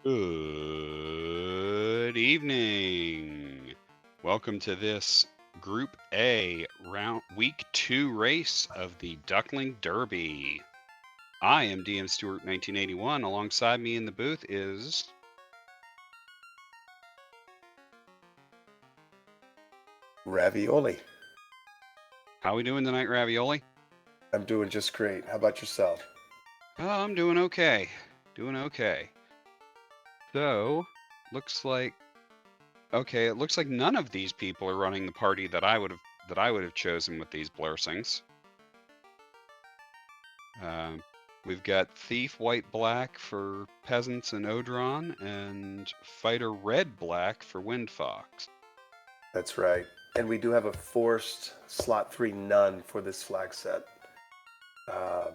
Good evening. Welcome to this Group A week 2 race of the Duckling Derby. I am DM Stewart 1981. Alongside me in the booth is Ravioli. how we doing tonight, Ravioli? I'm doing just great. How about yourself? Oh, I'm doing okay. Doing okay. So, looks like it looks like none of these people are running the party that I would have chosen with these blursings. We've got Thief White Black for Peasants and Odron, and Fighter Red Black for Windfox. That's right. And we do have a forced slot 3 none for this flag set. Um,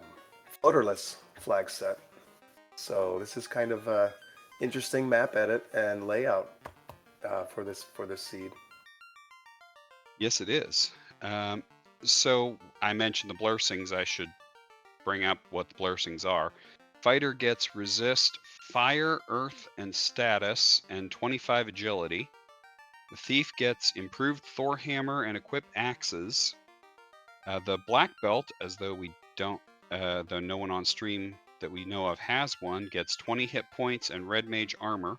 Floaterless flag set. So this is kind of a interesting map edit and layout for this seed. Yes, it is. So I mentioned the blursings. I should bring up what the blursings are. Fighter gets resist, fire, earth, and status, and 25 agility. The Thief gets improved Thor hammer and equipped axes. The black belt, as though we don't, though no one on stream that we know of has one, gets 20 hit points and red mage armor.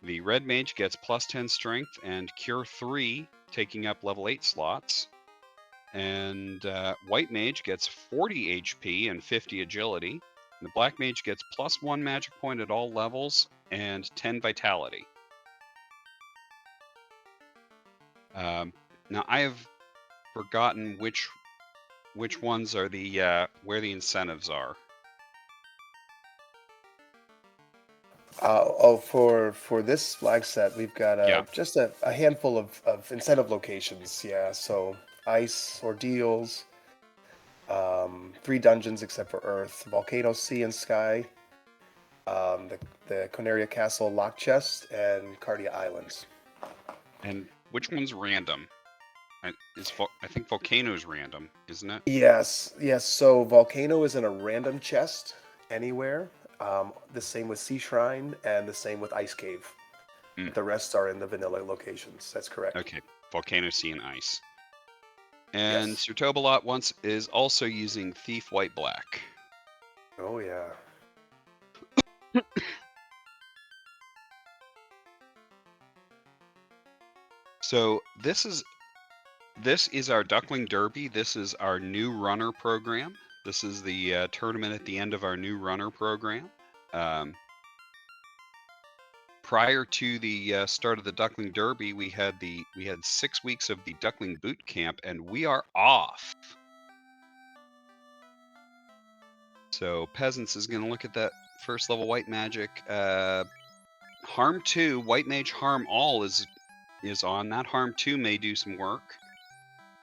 The red mage gets plus 10 strength and cure 3, taking up level 8 slots. And white mage gets 40 HP and 50 agility. The black mage gets plus 1 magic point at all levels and 10 vitality. Now I have forgotten which ones are the where the incentives are. For this flag set, we've got just a handful of incentive locations. Yeah, so ice, ordeals, 3 dungeons except for Earth, Volcano, Sea, and Sky, the Conaria Castle Lock Chest, and Cardia Islands. And which one's random? I think Volcano's random, isn't it? Yes, yes. So Volcano is in a random chest anywhere. The same with Sea Shrine, and the same with Ice Cave. The rest are in the vanilla locations. That's correct. Okay, Volcano, Sea, and Ice. And Yes. Sir Tobalot is also using Thief White Black. Oh yeah. So this is our Duckling Derby. This is our new runner program. This is the tournament at the end of our new runner program. Prior to the start of the Duckling Derby, we had 6 weeks of the Duckling Boot Camp, and we are off. So Peasants is going to look at that first level white magic. Harm 2, White Mage Harm All is on. That Harm 2 may do some work.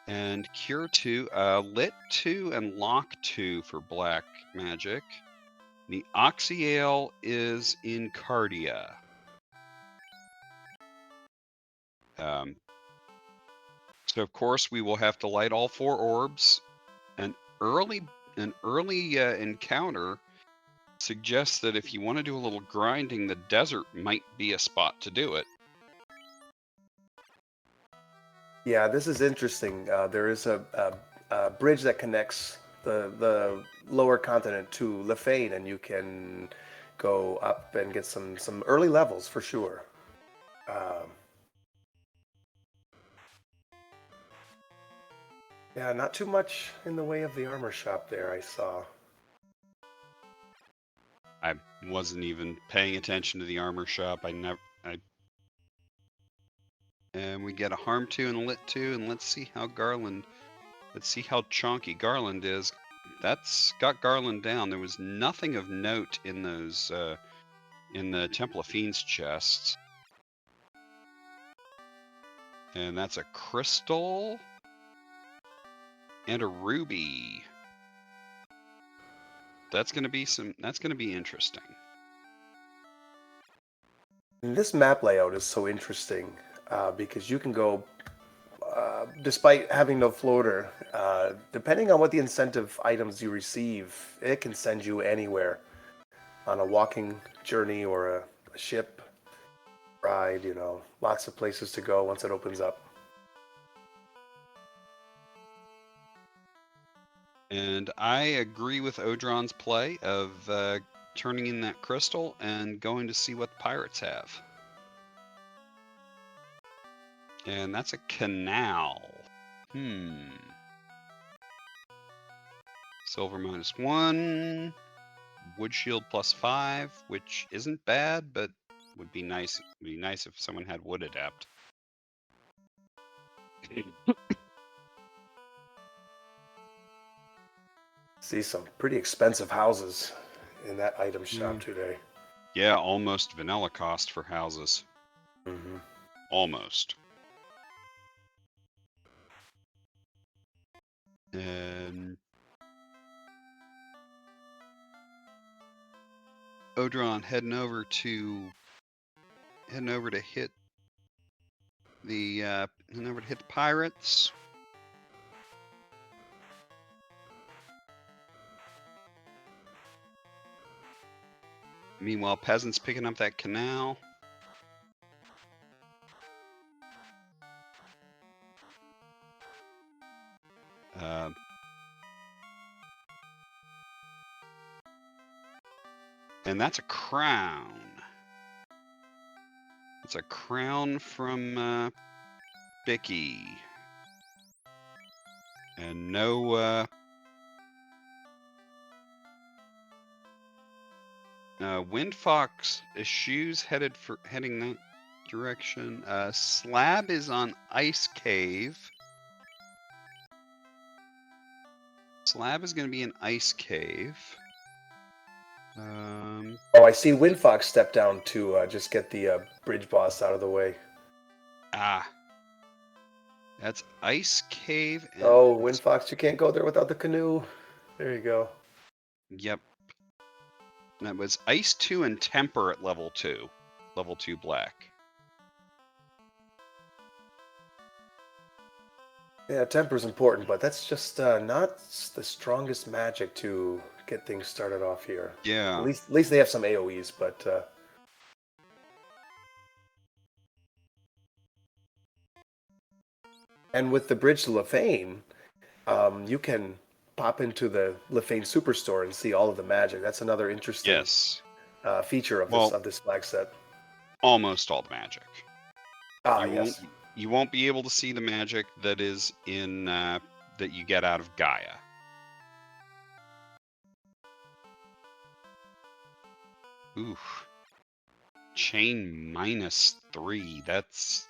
And Cure 2, Lit 2, and Lock 2 for black magic. The Oxyale is in Cardia. So of course we will have to light all 4 orbs. An early encounter suggests that if you want to do a little grinding, the desert might be a spot to do it. Yeah, this is interesting. There is a bridge that connects the lower continent to Lefane, and you can go up and get some early levels for sure. Yeah, not too much in the way of the armor shop there, I saw. I wasn't even paying attention to the armor shop. And we get a Harm 2 and a Lit 2, and let's see how chonky Garland is. That's got Garland down. There was nothing of note in those, in the Temple of Fiends chests. And that's a crystal and a ruby. That's going to be interesting. And this map layout is so interesting because you can go, despite having no floater, depending on what the incentive items you receive, it can send you anywhere on a walking journey or a ship, ride, lots of places to go once it opens up. And I agree with Odron's play of turning in that crystal and going to see what the pirates have. And that's a canal. Silver -1. Wood shield +5, which isn't bad, but would be nice. It would be nice if someone had wood adapt. See some pretty expensive houses in that item shop today. Yeah, almost vanilla cost for houses. Mm-hmm. Almost. And Odron heading over to hit the pirates. Meanwhile, peasants picking up that canal. And that's a crown. It's a crown from Bicky. And no Windfox eschews heading that direction. Slab is on Ice Cave. Slab is going to be an Ice Cave. I see Windfox step down to just get the bridge boss out of the way. That's Ice Cave. And Windfox, you can't go there without the canoe. There you go. Yep. That was Ice 2 and Temper at level 2. Level 2 black. Yeah, Temper's important, but that's just not the strongest magic to get things started off here. Yeah. At least they have some AoEs, but... And with the bridge to Lefane, you can pop into the Lefane Superstore and see all of the magic. That's another interesting feature of this flag set. Almost all the magic. Yes. You won't be able to see the magic that is in that you get out of Gaia. Oof. Chain -3. That's.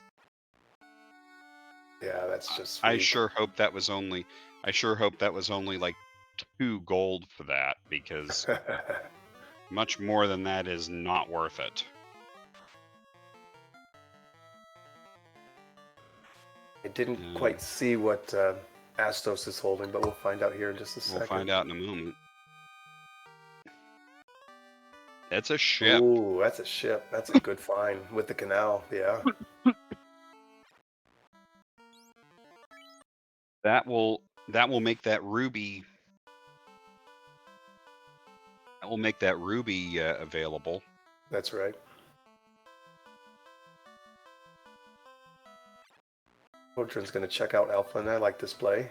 Yeah, that's just. I sure hope that was only like 2 gold for that, because much more than that is not worth it. I didn't quite see what Astos is holding, but we'll find out here in just a second. We'll find out in a moment. That's a ship. Ooh, that's a ship. That's a good find with the canal. Yeah. That will make that ruby. That will make that ruby available. That's right. Odron's going to check out Alpha, and I like this play.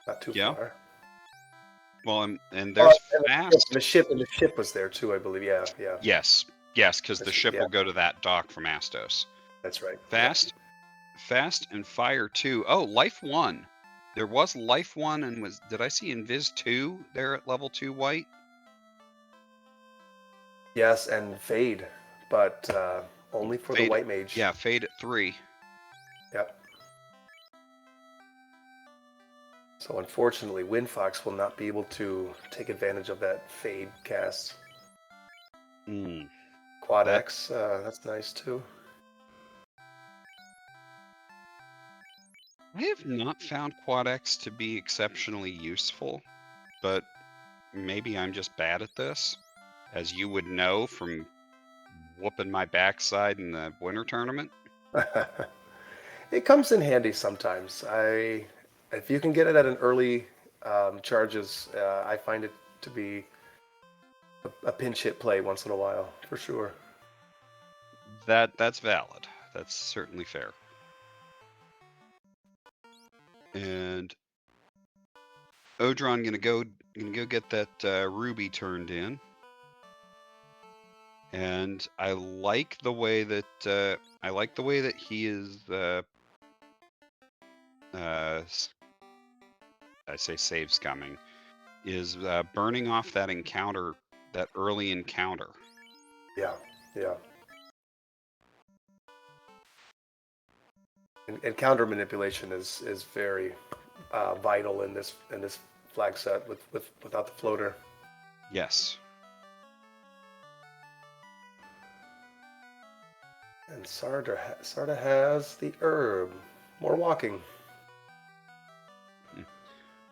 Not too far. Well, and there's fast. The ship was there too, I believe. Yeah. Yes, because the ship will go to that dock from Astos. That's right. Fast and fire 2. Oh, life 1. There was life 1, and did I see Invis 2 there at level 2 white? Yes, and fade, but only for the white mage. Yeah, fade at 3. Yep. So unfortunately, Windfox will not be able to take advantage of that fade cast. Quad X, that's nice too. I have not found Quad X to be exceptionally useful, but maybe I'm just bad at this, as you would know from whooping my backside in the winter tournament. It comes in handy sometimes. If you can get it at an early charges, I find it to be a pinch hit play once in a while, for sure. That's valid. That's certainly fair. And Odron gonna go get that ruby turned in. And I like the way that he is I say save scumming is burning off that encounter, that early encounter. Yeah, yeah. And counter manipulation is very vital in this flag set without the floater. Yes. And Sarda has the herb. More walking.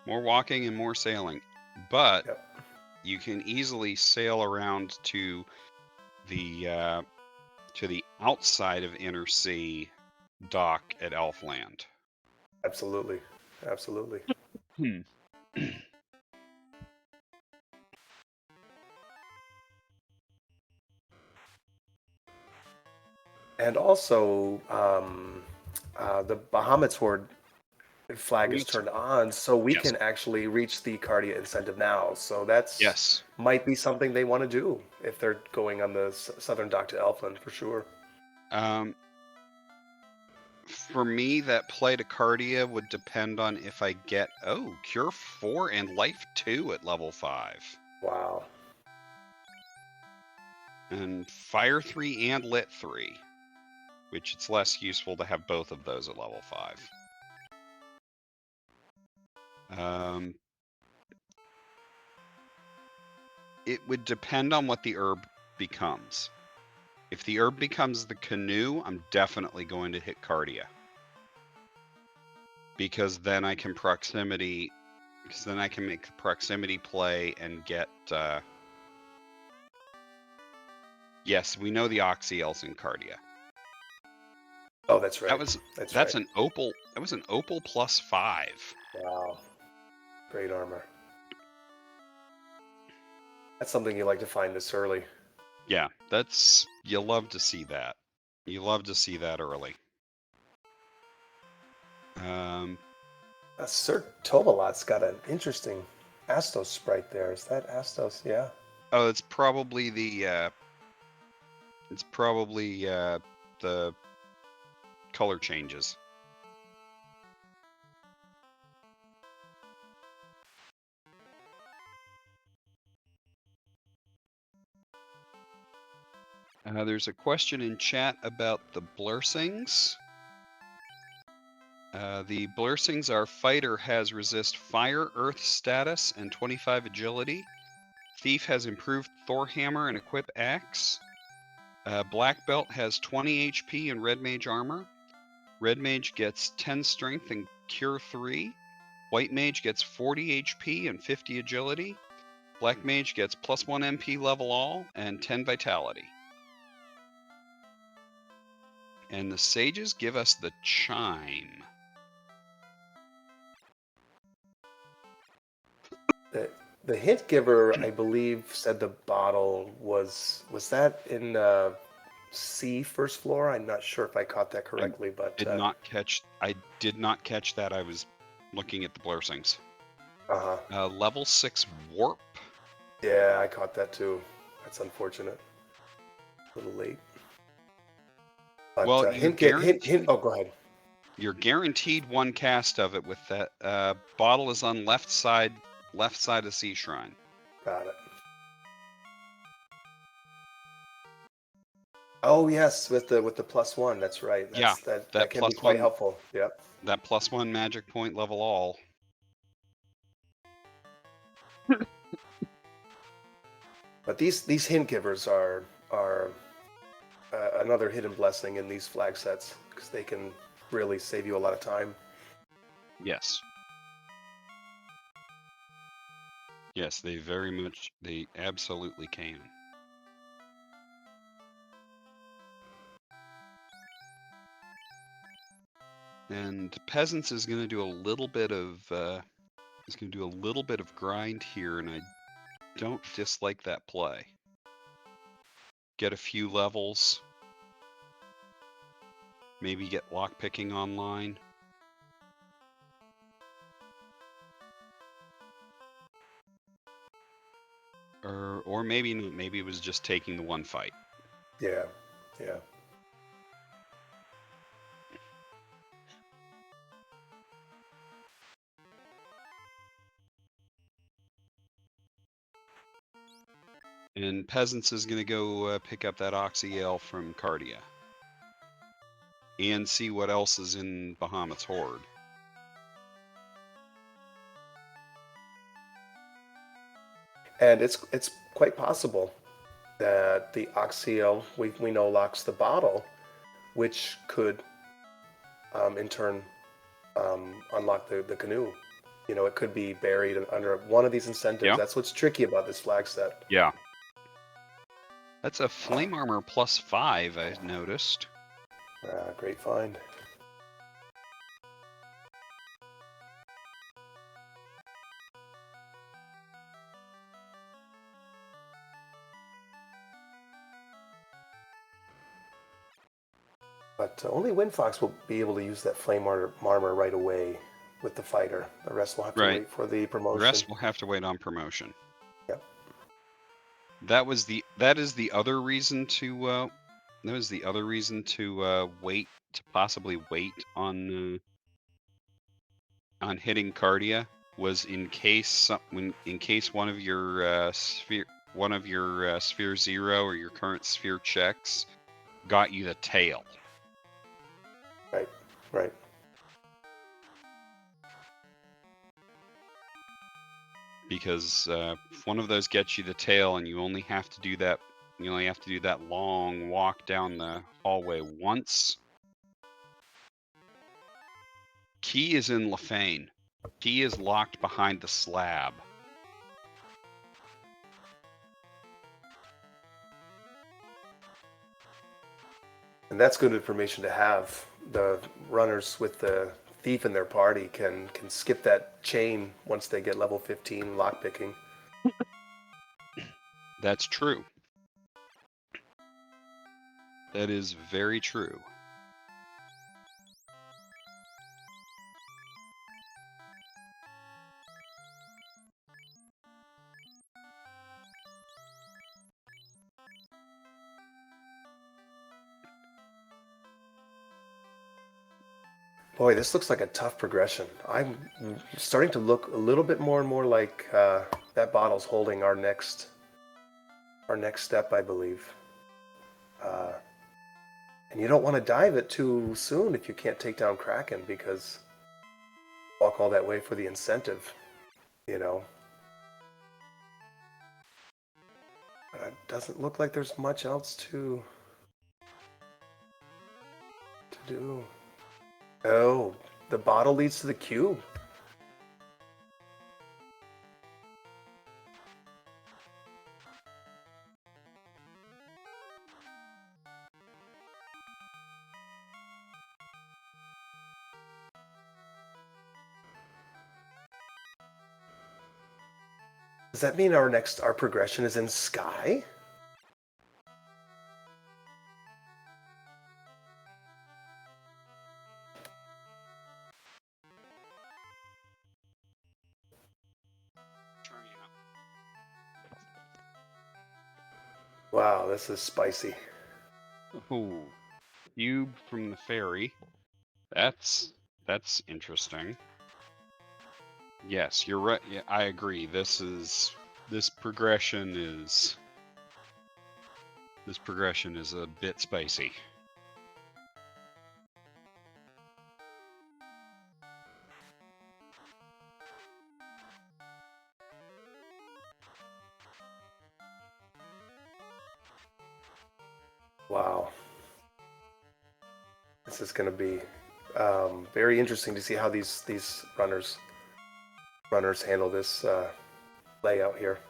More walking and more sailing. But Yep. you can easily sail around to the outside of Inner Sea dock at Elfland. Absolutely. Absolutely. Hmm. And also, the Bahamut's Horde flag is turned on, so we Yes. can actually reach the Cardia incentive now. So that's Yes. might be something they want to do if they're going on the southern dock to Elfland for sure. For me, that play to Cardia would depend on if I get Cure 4 and Life 2 at level 5. Wow. And Fire 3 and Lit 3, which it's less useful to have both of those at level 5. It would depend on what the herb becomes. If the herb becomes the canoe, I'm definitely going to hit Cardia. Because then I can proximity, because then I can make the proximity play and get yes, we know the Oxyel's in Cardia. Oh, that's right. That's right. an opal. That was an opal +5. Wow. Great armor. That's something you like to find this early. Yeah, you love to see that. You love to see that early. Sir Tobalot's got an interesting Astos sprite there. Is that Astos? Yeah. Oh, it's probably the the color changes. There's a question in chat about the Blursings. The Blursings are fighter has resist fire, earth status, and 25 agility. Thief has improved Thor hammer and equip axe. Black belt has 20 HP and red mage armor. Red mage gets 10 strength and cure 3. White mage gets 40 HP and 50 agility. Black mage gets +1 MP level all and 10 vitality. And the sages give us the chime. The hint giver, I believe, said the bottle was that in C first floor. I'm not sure if I caught that correctly, but I did not catch that. I was looking at the Blursings. uh-huh. Level 6 warp. Yeah, I caught that too. That's unfortunate. A little late. But Well, hint. Oh, go ahead. You're guaranteed one cast of it with that. Bottle is on left side of Sea Shrine. Got it. Oh yes, with the +1. That's right. That can be quite helpful. Yep. That +1 magic point level all. But these hint givers are another hidden blessing in these flag sets because they can really save you a lot of time. Yes. Yes, they absolutely can. And Peasants is going to do a little bit of grind here, and I don't dislike that play. Get a few levels, Maybe get lockpicking online. Or maybe it was just taking the one fight. Yeah, yeah. And Peasants is going to go pick up that Oxyale from Cardia. And see what else is in Bahamut's horde. And it's quite possible that the Oxyel we know locks the bottle, which could in turn unlock the canoe. You know, it could be buried under one of these incentives. Yeah. That's what's tricky about this flag set. Yeah. That's a flame armor +5, I noticed. Great find. But only Windfox will be able to use that flame armor right away with the fighter. The rest will have to wait for the promotion. The rest will have to wait on promotion. Yep. That is the other reason to wait, to possibly wait on hitting Cardia, was in case one of your sphere 0 or your current sphere checks got you the tail. Right. Because if one of those gets you the tail and you only have to do that long walk down the hallway once. Key is in Lefane. Key is locked behind the slab. And that's good information to have. The runners with the thief in their party can skip that chain once they get level 15 lockpicking. That's true. That is very true. Boy, this looks like a tough progression. I'm starting to look a little bit more and more like that bottle's holding our next step, I believe. And you don't want to dive it too soon if you can't take down Kraken, because walk all that way for the incentive, you know. It doesn't look like there's much else to do. Oh, the bottle leads to the cube. Does that mean our progression is in Sky? Wow, this is spicy. Ooh, cube from the ferry. That's interesting. Yes, you're right. Yeah, I agree. This progression is a bit spicy. Wow. This is going to be very interesting to see how these runners handle this layout here.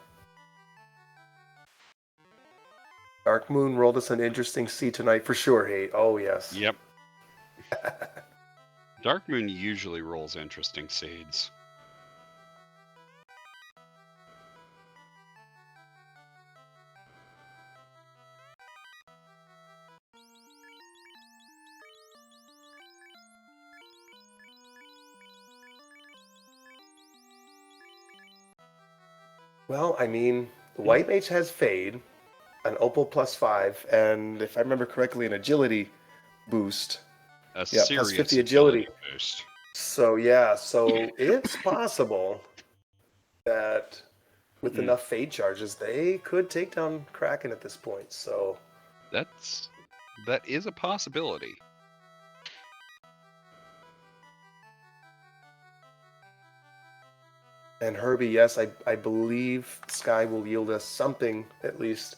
Dark Moon rolled us an interesting seed tonight for sure, Hate. Oh, yes. Yep. Dark Moon usually rolls interesting seeds. Well, I mean, the white mage has fade, an opal +5, and if I remember correctly, an agility boost. A Yeah, plus serious 50 agility. agility boost. So yeah, so it's possible that with Mm, enough fade charges, they could take down Kraken at this point. So that is a possibility. and Herbie, yes, I believe Sky will yield us something, at least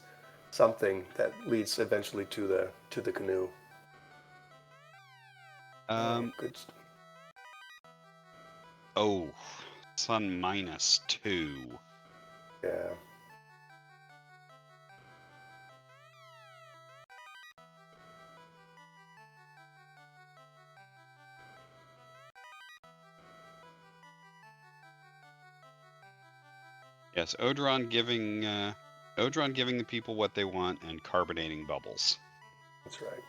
something that leads eventually to the canoe. Oh, Um. good. Oh, sun -2. Yeah. Yes, Odron giving the people what they want and carbonating bubbles. That's right.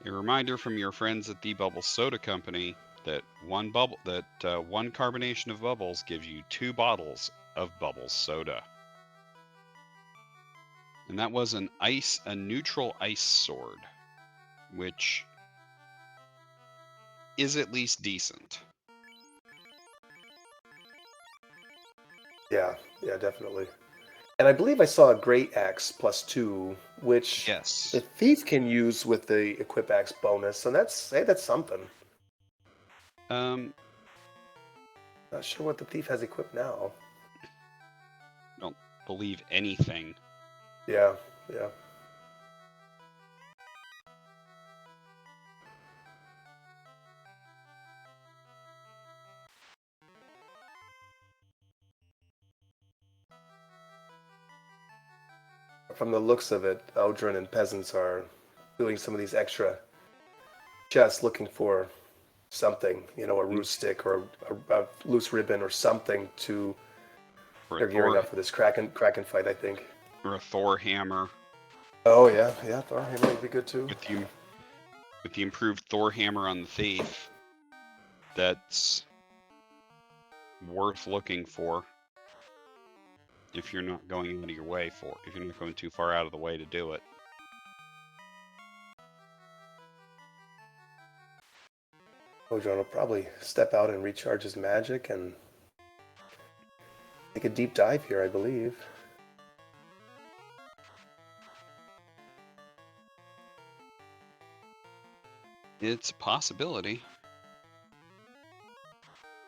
A reminder from your friends at the Bubble Soda Company that one carbonation of bubbles gives you 2 bottles of Bubbles soda. And that was a neutral ice sword, which is at least decent. Yeah, yeah, definitely. And I believe I saw a great axe +2, which the Yes. thief can use with the equip axe bonus, and that's something. Um, Not sure what the thief has equipped now. don't believe anything. Yeah, yeah. From the looks of it, Eldrin and peasants are doing some of these extra chests looking for something, a root stick or a loose ribbon or something to. Or a They're gearing Thor up for this Kraken fight, I think. or a Thor hammer. Oh yeah, yeah. Thor hammer would be good too. With the improved Thor hammer on the thief, that's worth looking for if you're not going out of your way if you're not going too far out of the way to do it. Ojon will probably step out and recharge his magic and take a deep dive here, I believe. It's a possibility.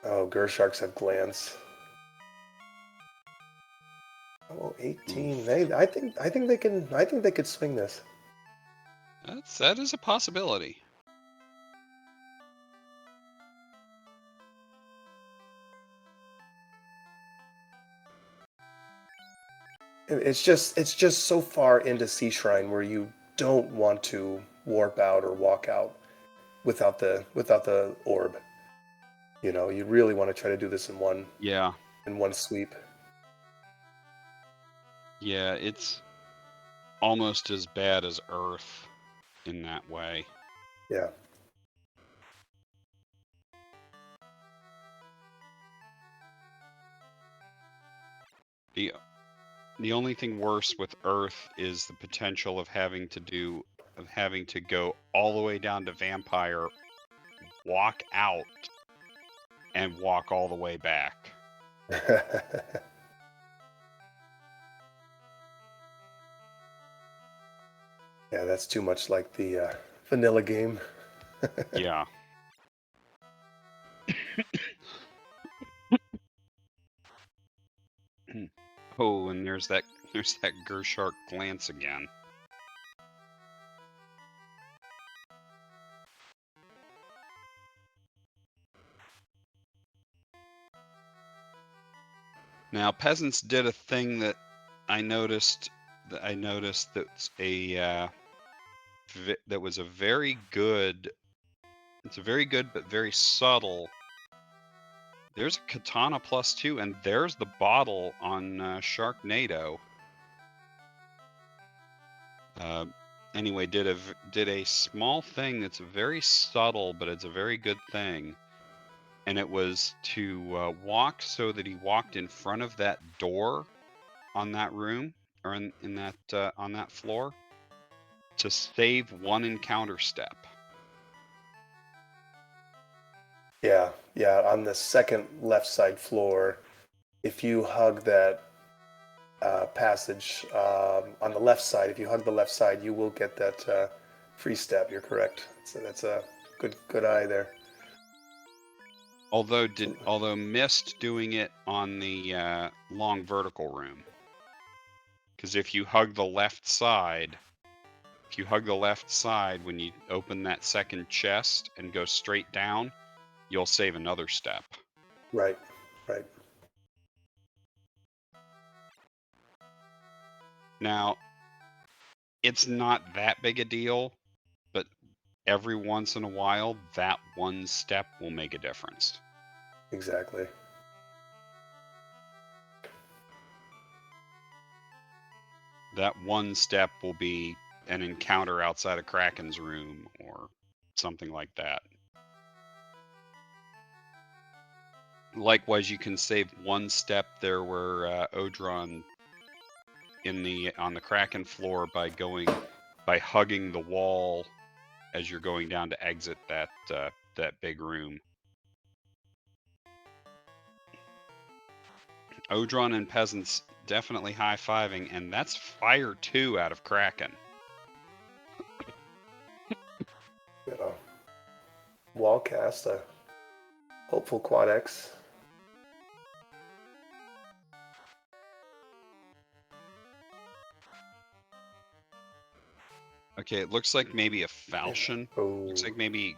Oh, Gersharks have glance. Oh, 18. Oof. Hey, I think they could swing this. That is a possibility. It's just so far into Sea Shrine where you don't want to warp out or walk out without the orb. You really want to try to do this Yeah. in one sweep. Yeah, it's almost as bad as Earth in that way. Yeah. The only thing worse with Earth is the potential of having to go all the way down to Vampire, walk out, and walk all the way back. Yeah, that's too much like the vanilla game. Yeah. Oh, and there's that Gershark glance again. Now, peasants did a thing that I noticed. That's that was a very good. It's a very good but very subtle. There's a katana +2, and there's the bottle on Sharknado. anyway, did a small thing that's very subtle, but it's a very good thing. And it was to walk so that he walked in front of that door on that room, or in that on that floor, to save one encounter step. Yeah, yeah. On the second left side floor, if you hug that passage on the left side, if you hug the left side, you will get that free step. You're correct. So that's a good eye there. Although missed doing it on the long vertical room, because if you hug the left side, when you open that second chest and go straight down, you'll save another step. Right, right. Now, it's not that big a deal, but every once in a while, that one step will make a difference. Exactly. That one step will be an encounter outside of Kraken's room or something like that. Likewise, you can save one step there where Odron on the Kraken floor by hugging the wall as you're going down to exit that big room. Odron and Peasants definitely high-fiving, and that's Fire 2 out of Kraken. Yeah. Wall cast, a hopeful quad X. Okay, it looks like maybe a falchion. Oh. Looks like maybe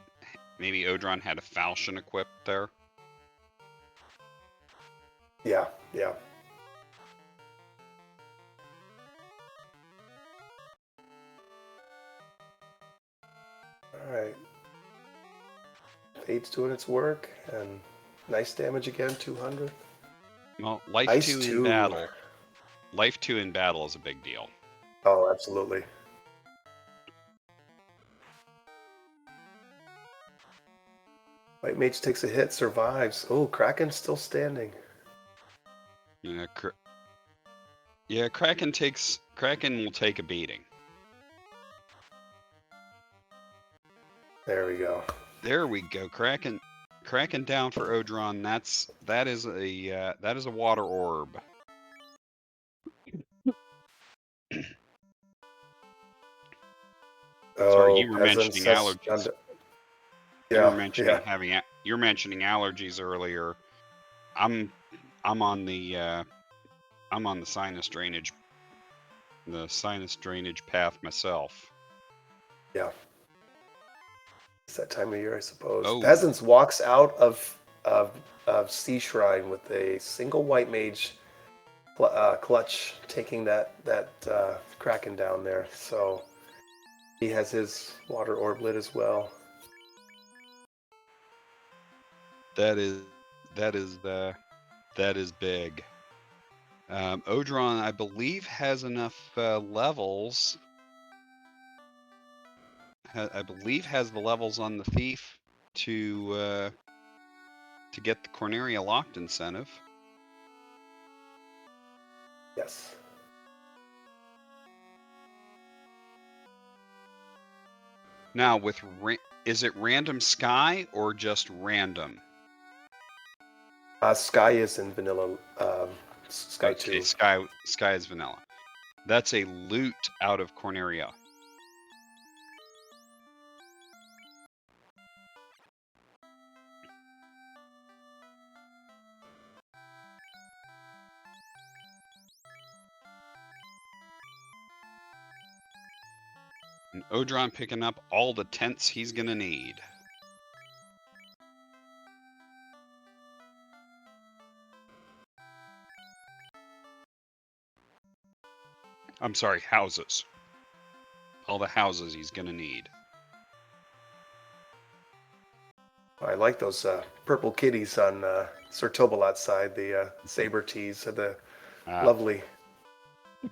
Odron had a falchion equipped there. Yeah, yeah. All right. Fade's doing its work, and nice damage again, 200. Well, Life Ice 2 in 2. battle. Life 2 in battle is a big deal. Oh, absolutely. White Mage takes a hit, survives. Oh, Kraken's still standing. Yeah, Kraken will take a beating. There we go. There we go. Kraken down for Odron. That is a water orb. Sorry, Oh, you were peasants. mentioning allergies. Yeah, yeah. You're mentioning allergies earlier. I'm on the sinus drainage path myself. Yeah. It's that time of year, I suppose. Oh, Peasants walks out of Sea Shrine with a single White Mage clutch, taking that Kraken down there. So he has his water orb lit as well. that is big. Odron, I believe, has enough levels. I believe has the levels on the thief to get the Corneria locked incentive. Yes. Now, is it random Sky or just random? Sky is in vanilla. Sky Okay, 2. Sky is vanilla. That's a loot out of Corneria. And Odron picking up all the tents he's gonna need. I'm sorry, houses. All the houses he's gonna need. I like those purple kitties on Sir Tobalot's side, the saber tees, the lovely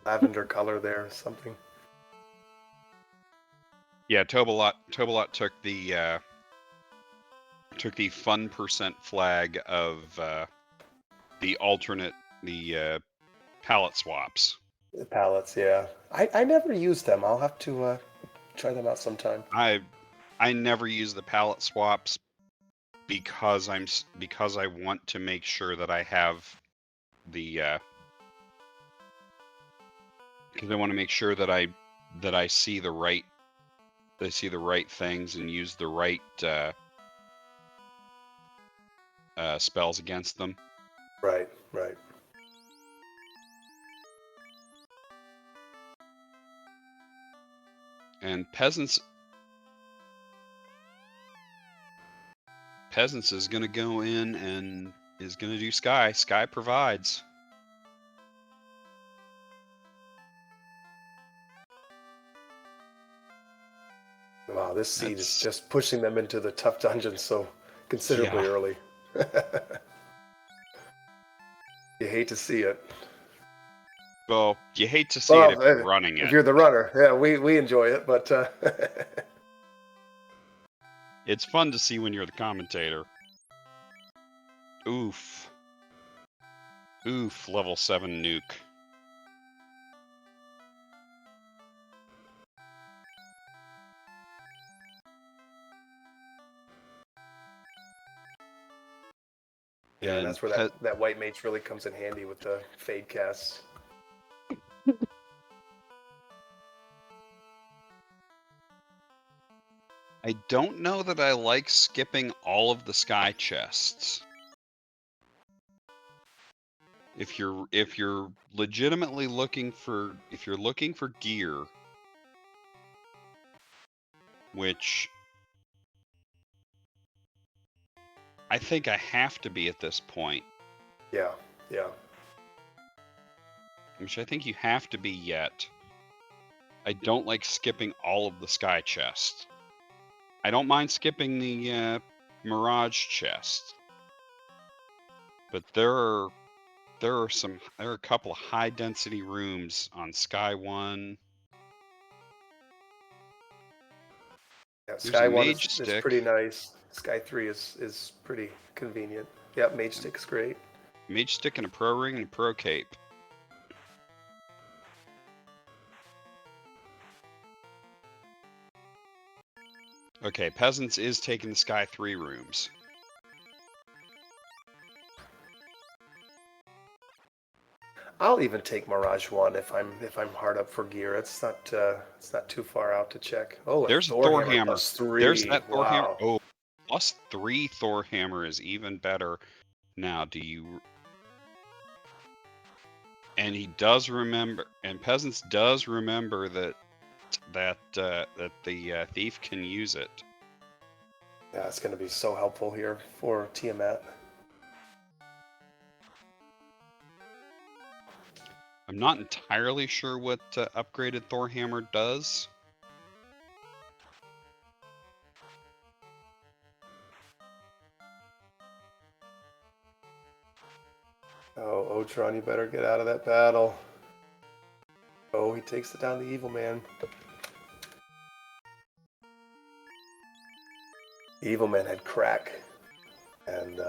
lavender color there or something. Yeah, Tobalot took the fun percent flag of the alternate palette swaps. The pallets, yeah. I never use them. I'll have to try them out sometime. I never use the palette swaps because because I want to make sure that I have the because I want to make sure that I see the right things and use the right spells against them. Right, right. And peasants is going to go in and is going to do sky. Sky provides. Wow, this seed is just pushing them into the tough dungeons so considerably early. You hate to see it. Well, you hate to see it if you're running it. If you're the runner, yeah, we enjoy it, but it's fun to see when you're the commentator. Oof. Oof, level 7 nuke. Yeah, and that's where that white mage really comes in handy with the fade casts. I don't know that I like skipping all of the sky chests. If you're legitimately looking for gear, which I think I have to be at this point. Yeah, yeah. Which I think you have to be yet. I don't like skipping all of the sky chests. I don't mind skipping the mirage chest, but there are a couple of high density rooms on Sky 1. Yeah, There's Sky a 1 mage is stick. pretty nice. Sky 3 is pretty convenient. Yep, mage stick is great. Mage stick and a pro ring and a pro cape. Okay, peasants is taking the Sky 3 rooms. I'll even take Mirage 1 if I'm hard up for gear. It's not too far out to check. Oh, There's a Thor hammer hammer. +3. There's that Thor hammer. Wow. Oh, +3 Thor hammer is even better. Now, do you? And he does remember, and peasants does remember that the thief can use it. Yeah, it's going to be so helpful here for Tiamat. I'm not entirely sure what upgraded Thor hammer does. Oh, Otron, you better get out of that battle. Oh, he takes it down the evil man. The evil man had crack. And,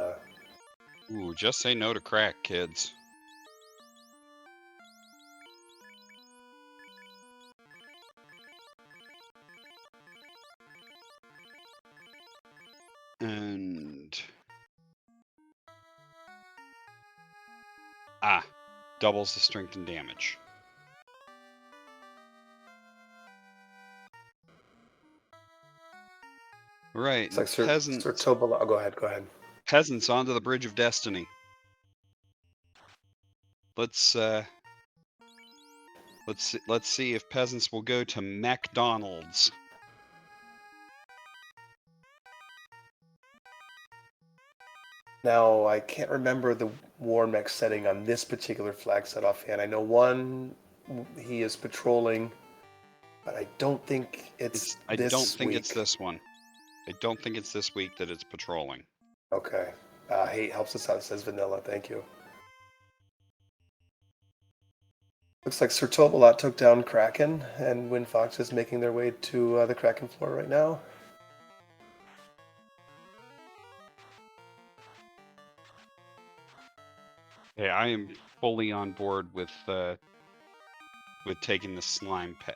Ooh, just say no to crack, kids. And... doubles the strength and damage. Right, it's like peasants. Sir Tobala. Oh, go ahead. Peasants onto the Bridge of Destiny. Let's see if peasants will go to McDonald's. Now, I can't remember the war mech setting on this particular flag set offhand. I know one, he is patrolling, but I don't think it's I this don't think week. it's this one. I don't think it's this week that it's patrolling. Okay. Hate helps us out. It says vanilla. Thank you. Looks like Sir Tobalot took down Kraken, and Wind Fox is making their way to the Kraken floor right now. Yeah, I am fully on board with taking the slime pack.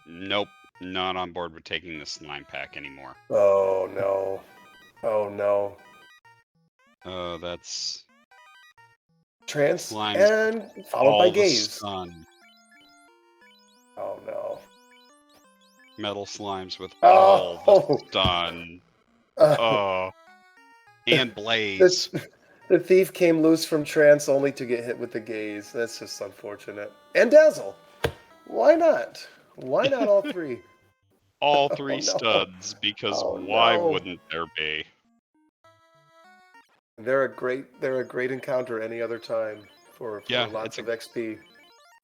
Nope, not on board with taking the slime pack anymore. Oh no! Oh no! That's Trance slimes and followed by all the Gaze. sun. Oh no! Metal slimes with all the Oh! sun. Uh, Oh, and the, blaze. the thief came loose from trance only to get hit with the gaze. That's just unfortunate. And dazzle. Why not? Why not all three? All Oh three no! studs, because Oh why no! wouldn't there be? They're a great encounter any other time for Yeah, lots of XP.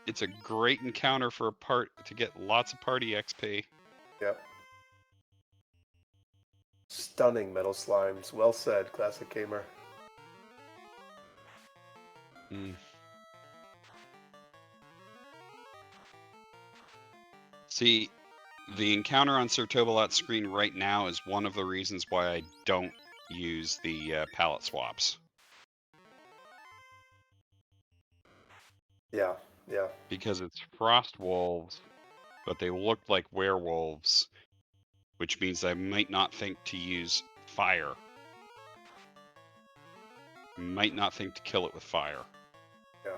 it's a great encounter for to get lots of party XP. Yep. Stunning metal slimes. Well said, Classic Gamer. Mm. See, the encounter on Sir Tobalot's screen right now is one of the reasons why I don't use the palette swaps. Yeah, yeah. Because it's frost wolves, but they look like werewolves, which means I might not think to use fire. Might not think to kill it with fire. Yeah.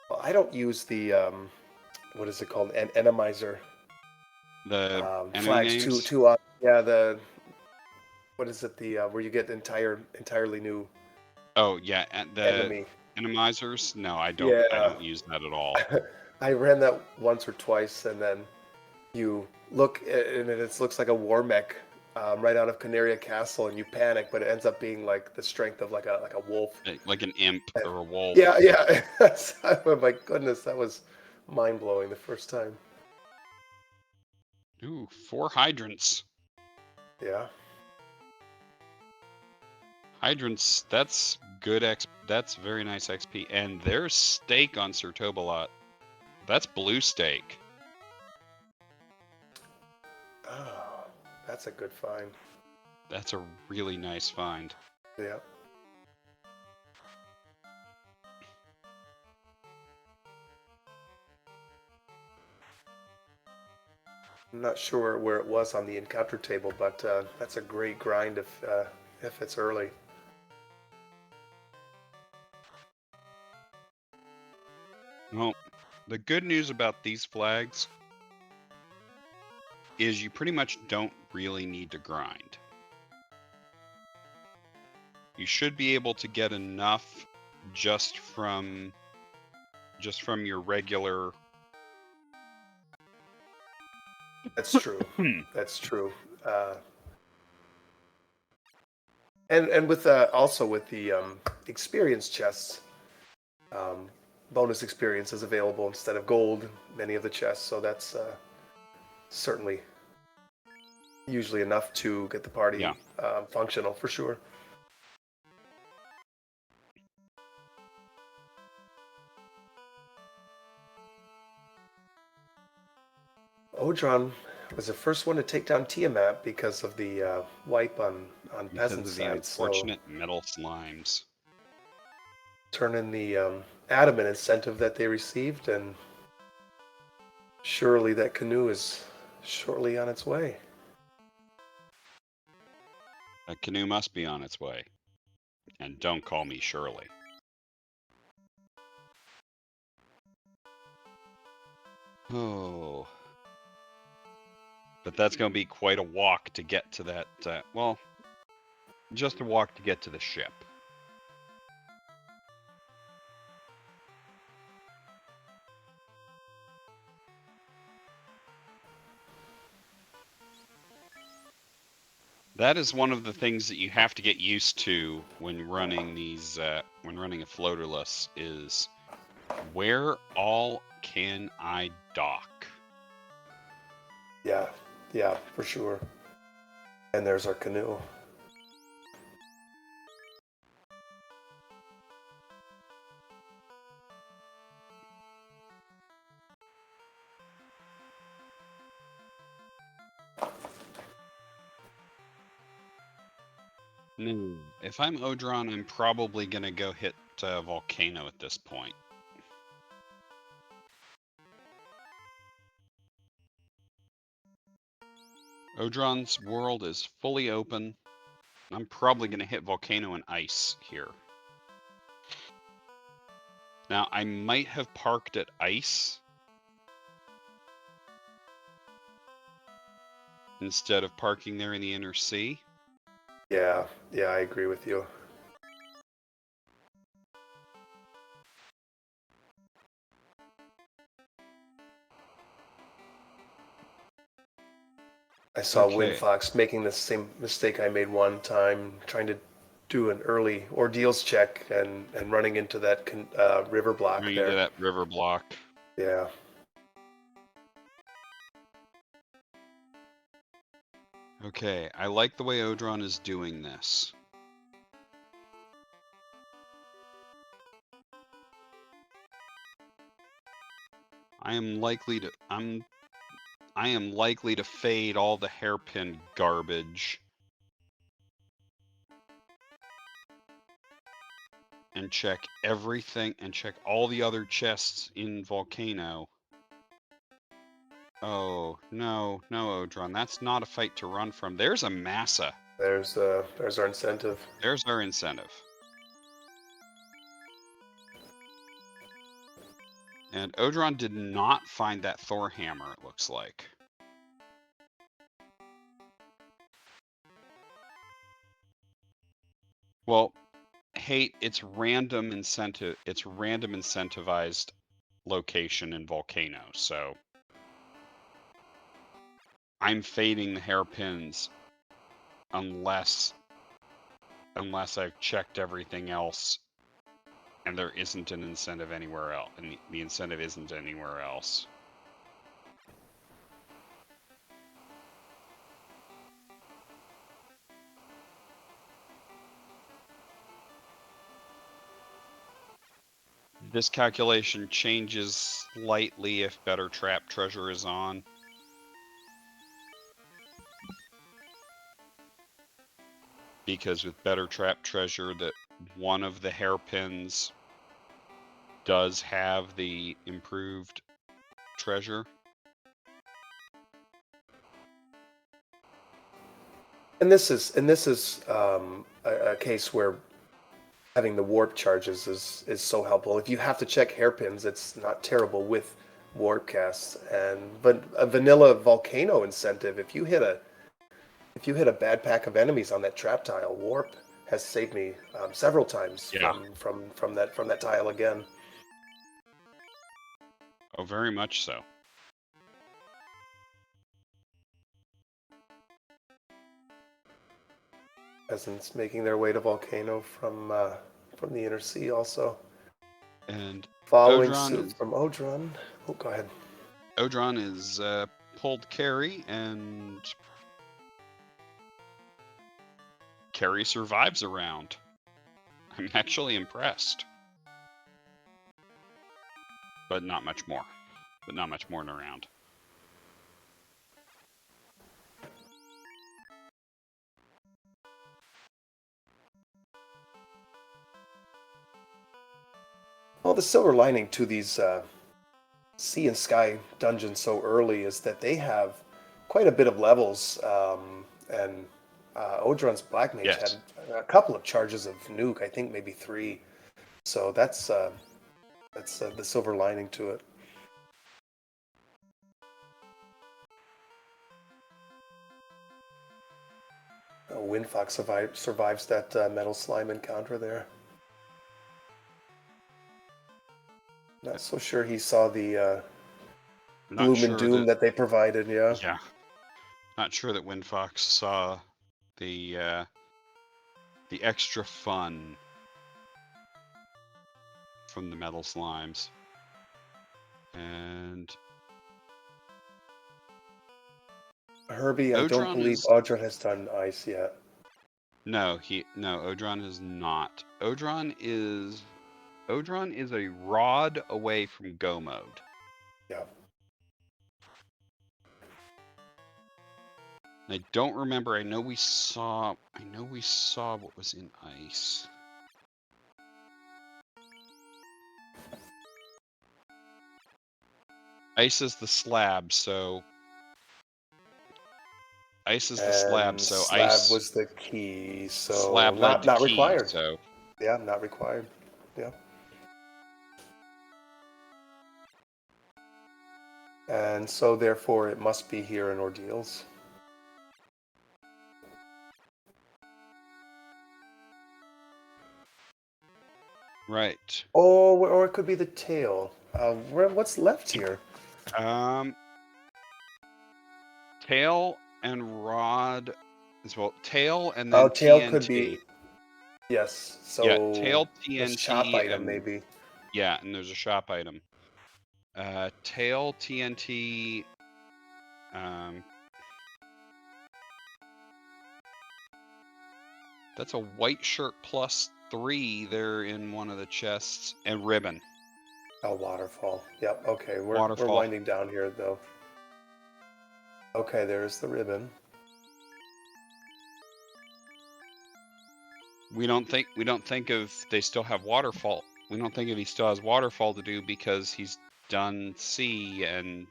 Well, I don't use the what is it called? An Randomizer The enemy flags too names? too often. Yeah, the what is it? The where you get entirely new Oh yeah, and the enemy. enemizers? No, I Yeah. don't use that at all. I ran that once or twice, and then you look and it looks like a war mech right out of Canaria Castle, and you panic, but it ends up being like the strength of like a wolf. Like an imp And, or a wolf. yeah, yeah. Oh my goodness, that was mind blowing the first time. Ooh, 4 hydrants. Yeah. Hydrants, that's good that's very nice XP. And there's steak on Sir Tobalot. That's blue steak. Oh, that's a good find. That's a really nice find. Yeah. I'm not sure where it was on the encounter table, but that's a great grind if it's early. Well, the good news about these flags is you pretty much don't really need to grind. You should be able to get enough just from your regular. That's true. That's true. Uh, and with also with the experience chests, um, bonus experience is available instead of gold in many of the chests, so that's certainly usually enough to get the party Yeah. functional for sure. Odron was the first one to take down Tiamat because of the wipe on Because peasant of the side, so unfortunate metal slimes. turn in the adamant incentive that they received, and surely that canoe is shortly on its way. A canoe must be on its way. And don't call me Shirley. Oh. But that's going to be quite a walk to get to that. Well, just a walk to get to the ship. That is one of the things that you have to get used to when running these, when running a floaterless, is where all can I dock? Yeah, yeah, for sure. And there's our canoe. No. If I'm Odron, I'm probably going to go hit Volcano at this point. Odron's world is fully open. I'm probably going to hit Volcano and Ice here. Now, I might have parked at Ice instead of parking there in the inner sea. Yeah, I agree with you. I saw Okay. Winfox making the same mistake I made one time, trying to do an early ordeals check and running into that river block Running into there. that river block. Yeah. Okay, I like the way Odron is doing this. I am likely to fade all the hairpin garbage and check everything and check all the other chests in Volcano. Oh, no, Odron. That's not a fight to run from. There's a Massa. There's our incentive. There's our incentive. And Odron did not find that Thor hammer, it looks like. Well, hate it's random incentivized location in Volcano, so I'm fading the hairpins unless I've checked everything else and there isn't an incentive anywhere else, and the incentive isn't anywhere else. This calculation changes slightly if better trap treasure is on. Because with better trap treasure, that one of the hairpins does have the improved treasure. And this is a case where having the warp charges is so helpful. If you have to check hairpins, it's not terrible with warp casts. But a vanilla volcano incentive, if you hit a bad pack of enemies on that trap tile, warp has saved me several times Yeah. from that tile again. Oh, very much so. Peasants making their way to volcano from the inner sea also. And Following Odron suit is from Odron. Oh, go ahead. Odron is pulled Carrie, and Carrie survives a round. I'm actually impressed. But not much more. In a round. Well, the silver lining to these sea and sky dungeons so early is that they have quite a bit of levels, and Odron's Black Mage had Yes. a couple of charges of nuke, I think maybe 3. So that's the silver lining to it. Windfox survives that metal slime encounter there. Not so sure he saw the Not gloom and sure doom that. that they provided. Yeah. Yeah. Not sure that Windfox saw the extra fun from the metal slimes. And Herbie, I don't Odron believe is Audron has done ice yet. no, Odron is not. Odron is a rod away from go mode. Yeah. I don't remember. I know we saw what was in ice. Ice is the slab, so ice is the slab, And so slab ice was the key, so slab led to not key, required. so Yeah, not required. Yeah. And so therefore it must be here in Ordeals. right. Oh, or it could be the tail. What's left here? Tail and rod as well. Tail and Oh, then tail could be, TNT. yes. Yeah, So tail the shop TNT item and maybe. yeah, and there's a shop item. Tail TNT. Um, that's a white shirt +3 there in one of the chests, and ribbon. Oh, waterfall. Yep. Okay, we're Waterfall. winding down here though. Okay, there's the ribbon. We don't think of they still have waterfall. We don't think of he still has waterfall to do because he's done sea, and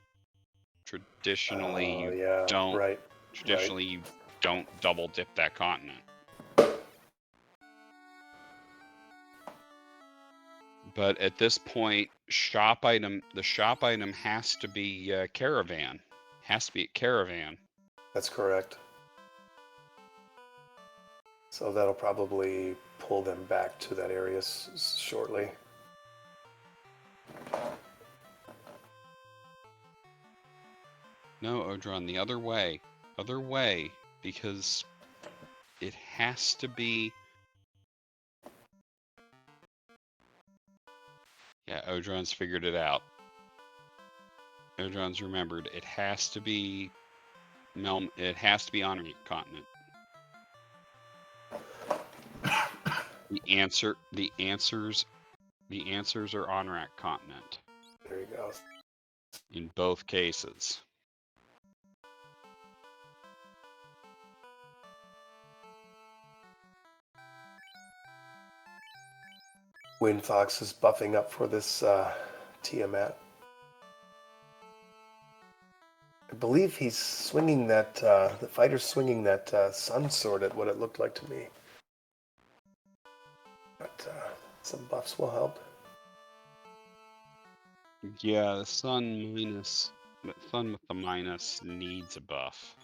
traditionally Oh, you yeah. don't Right. Right. traditionally you don't double dip that continent. But at this point, the shop item has to be caravan. Has to be a caravan. That's correct. So that'll probably pull them back to that area shortly. No, Odron, the other way. Other way, because it has to be. Yeah, Odron's figured it out. Odron's remembered. It has to be It has to be on a continent. The answers are Onrak continent. There you go. In both cases. Wind Fox is buffing up for this Tiamat. I believe he's swinging that, the fighter's swinging that sun sword at what it looked like to me. But some buffs will help. Yeah, the sun with the minus needs a buff.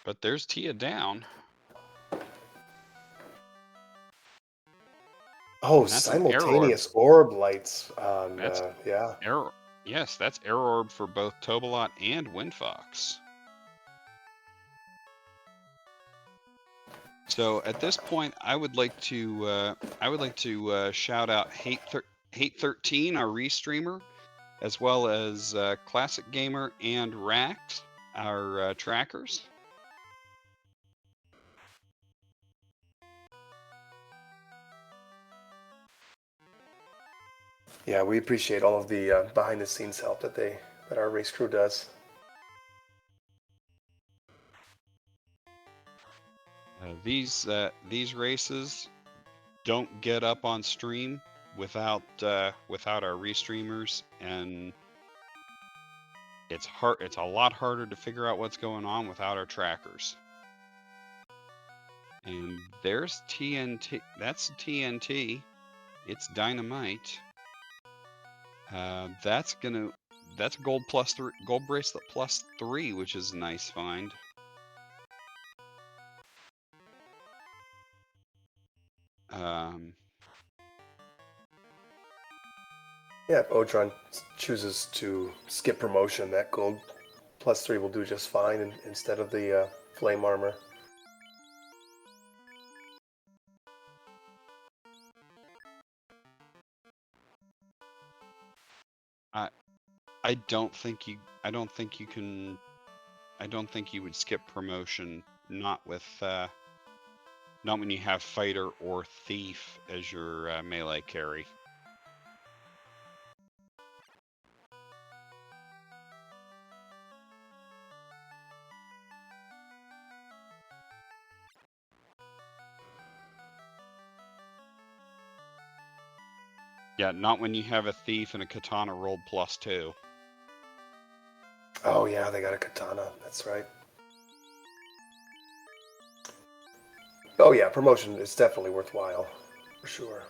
But there's Tia down. Oh, And that's an air orb. simultaneous orb lights on, That's yeah. air. Yes, that's air orb for both Tobalot and Windfox. So at this point, I would like to shout out Hate 13, our restreamer, as well as Classic Gamer and Racked, our trackers. Yeah, we appreciate all of the behind the scenes help that our race crew does. These races don't get up on stream without our restreamers, and it's a lot harder to figure out what's going on without our trackers. And there's TNT. That's TNT. It's dynamite. That's gold +3, gold bracelet +3, which is a nice find. Yeah, if Odron chooses to skip promotion, that gold +3 will do just fine instead of the flame armor. I don't think you can. I don't think you would skip promotion, not with not when you have fighter or thief as your melee carry. Yeah, not when you have a thief and a katana rolled +2. Oh yeah, they got a katana. That's right. Oh yeah, promotion is definitely worthwhile, for sure.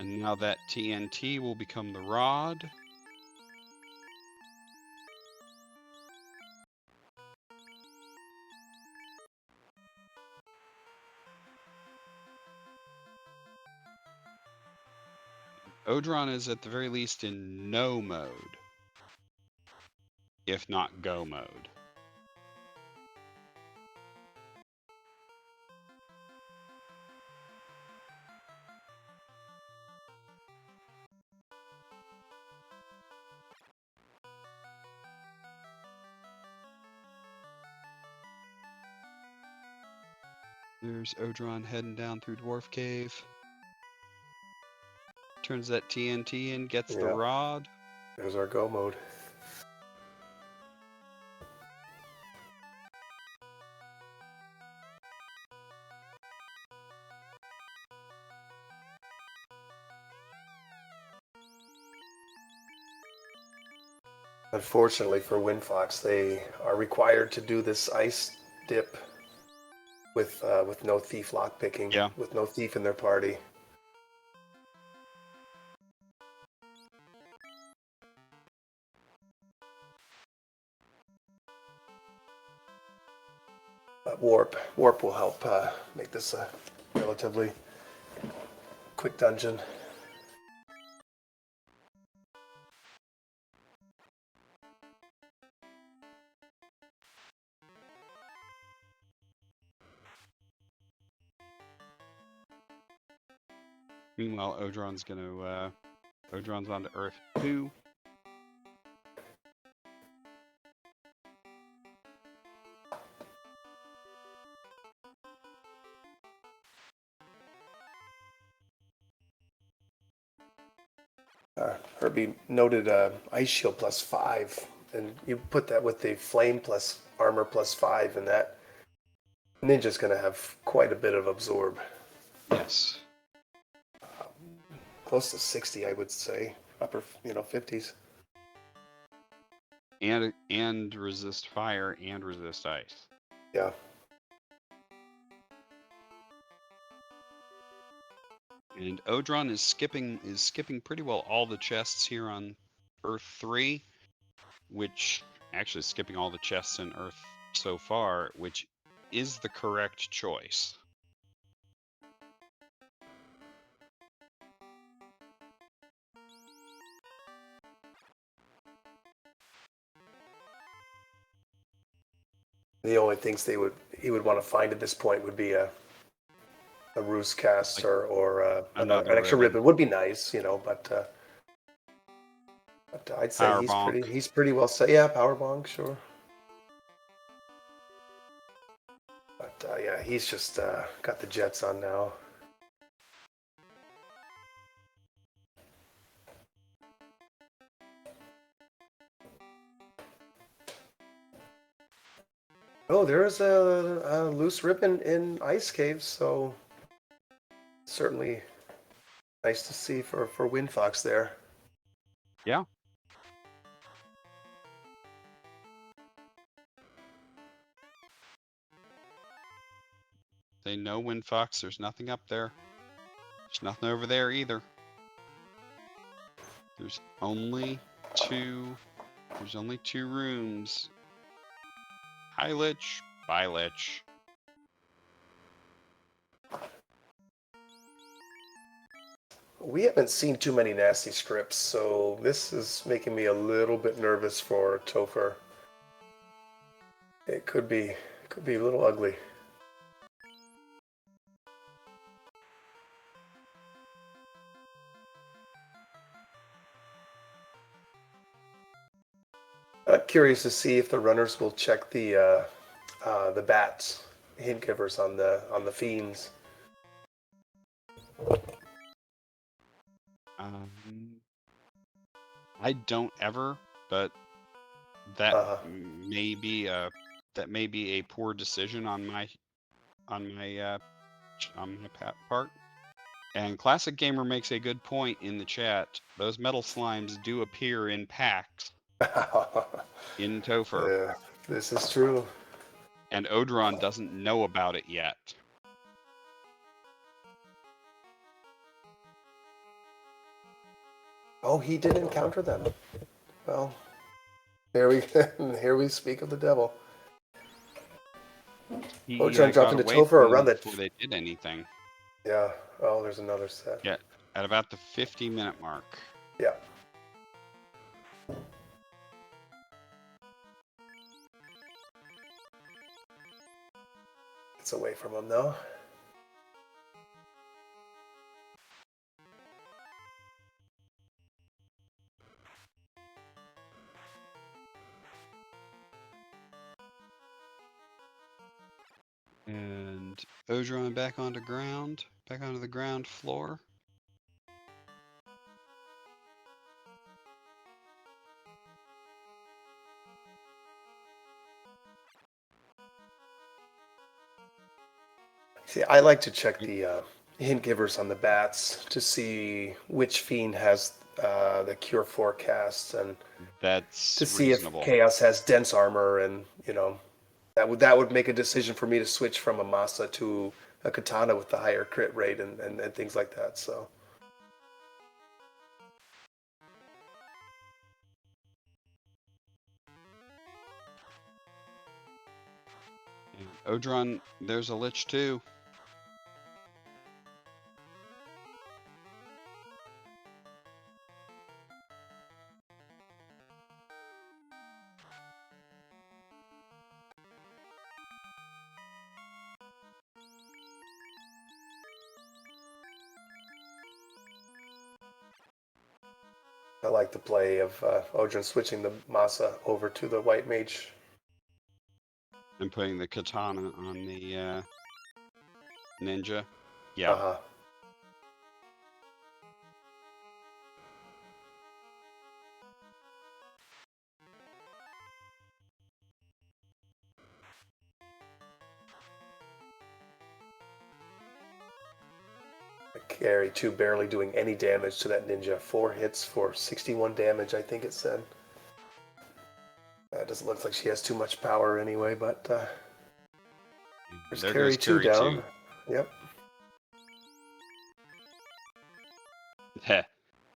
And now that TNT will become the rod. Odron is at the very least in no mode, if not go mode. There's Odron heading down through Dwarf Cave. Turns that TNT in, gets the rod. There's our go mode. Unfortunately for Windfox, they are required to do this ice dip with no thief lockpicking, with no thief in their party. Warp will help make this a relatively quick dungeon. Meanwhile, Odron's onto Earth 2. Herbie noted ice shield +5, and you put that with the flame plus armor +5, and that ninja's going to have quite a bit of absorb. Yes. Close to 60, I would say. Upper, 50s. And resist fire and resist ice. Yeah. And Odron is skipping pretty well all the chests here on Earth 3, which actually skipping all the chests in Earth so far, which is the correct choice. The only things he would want to find at this point would be a roost cast, like, or an extra ribbon would be nice, but I'd say he's pretty well set. Yeah, power bonk, sure. But yeah, he's just got the jets on now. Oh, there's a loose ribbon in Ice Caves, so certainly nice to see for Windfox there. Yeah. They know Windfox, there's nothing up there. There's nothing over there either. There's only two rooms. Hi Lich, bye Lich. We haven't seen too many nasty scripts, so this is making me a little bit nervous for Topher. It could be a little ugly. Curious to see if the runners will check the bats, hint givers on the fiends. I don't ever, but that may be a poor decision on on my part. And Classic Gamer makes a good point in the chat. Those metal slimes do appear in packs in Topher. Yeah, this is true. And Odron doesn't know about it yet. Oh, he did encounter them. Well, here we here we speak of the devil. He Ojon dropped got into away Topher from around them that. before they did anything. Yeah. Oh, there's another set. Yeah, at about the 50-minute mark. Yeah. It's away from him though. And Odron back onto the ground floor. See, I like to check the hint givers on the bats to see which fiend has the cure forecasts and to That's see if reasonable. Chaos has dense armor, and that would make a decision for me to switch from a Masa to a Katana with the higher crit rate and things like that. So And Odron, there's a Lich too. I like the play of Odrin switching the Masa over to the White Mage. And putting the Katana on the ninja. Yeah. Uh-huh. Carry 2 barely doing any damage to that ninja. 4 hits for 61 damage, I think it said. It doesn't look like she has too much power anyway, but there's There carry goes 2 carry down. 2. Yep.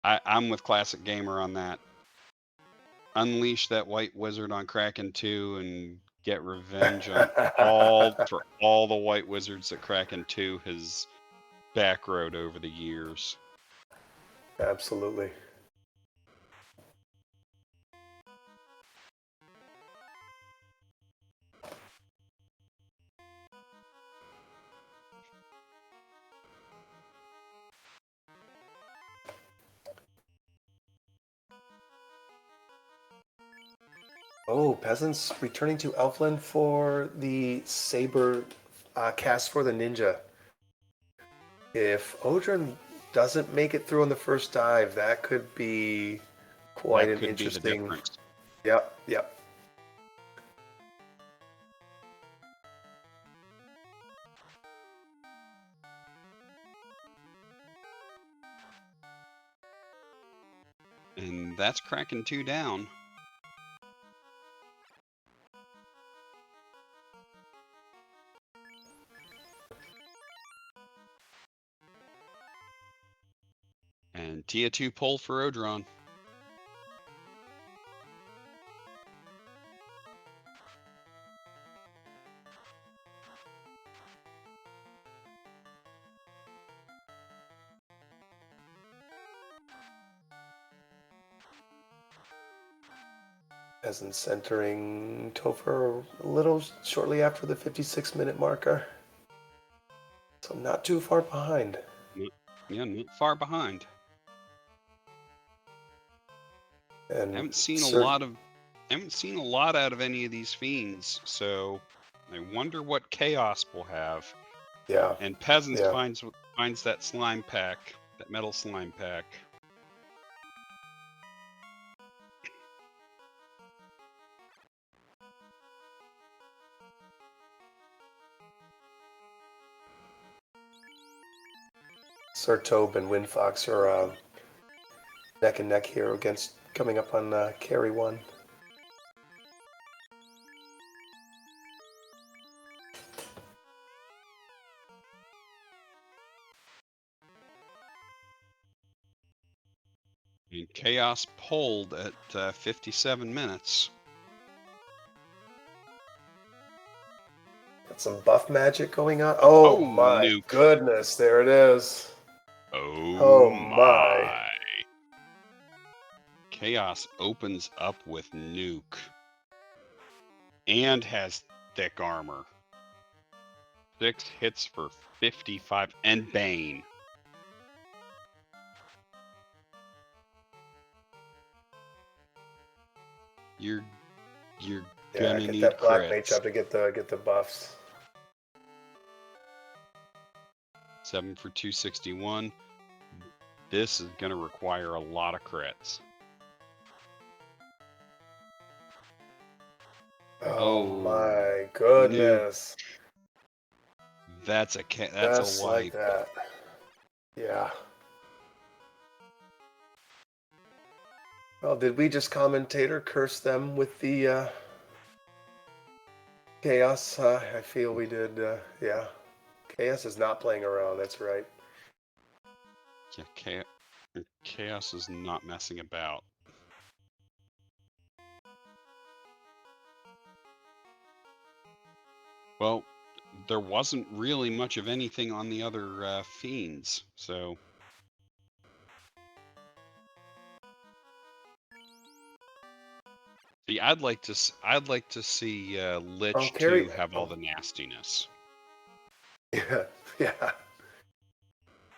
I'm with Classic Gamer on that. Unleash that white wizard on Kraken 2 and get revenge on all the white wizards that Kraken 2 has backroad over the years. Absolutely. Oh, peasants returning to Elfland for the saber cast for the ninja. If Odrin doesn't make it through on the first dive, that could be quite That an could be the interesting. difference. Yep, yep. And that's Kraken 2 down. And Tia 2 pull for Odron. Peasants entering Topher a little shortly after the 56-minute marker. So not too far behind. Yeah, not far behind. And I haven't seen a lot out of any of these fiends, so I wonder what Chaos will have. Yeah. And Peasants Yeah. finds that slime pack, that metal slime pack. Tobe and Windfox are neck and neck here against coming up on carry one. And Chaos pulled at 57 minutes. Got some buff magic going on. Oh my nuke. goodness, there it is. Oh my. Chaos opens up with nuke. And has thick armor. 6 hits for 55 and Bane. You're gonna get need that black crits. mage up to get the buffs. 7 for 261. This is gonna require a lot of crits. Oh my goodness. That's a Just wipe. Like that. Yeah. Well, did we just commentator curse them with the Chaos? I feel we did. Yeah. Chaos is not playing around. That's right. Yeah, Chaos is not messing about. Well, there wasn't really much of anything on the other fiends, so. See, I'd like to see Lich 2 have all the nastiness. Yeah, yeah.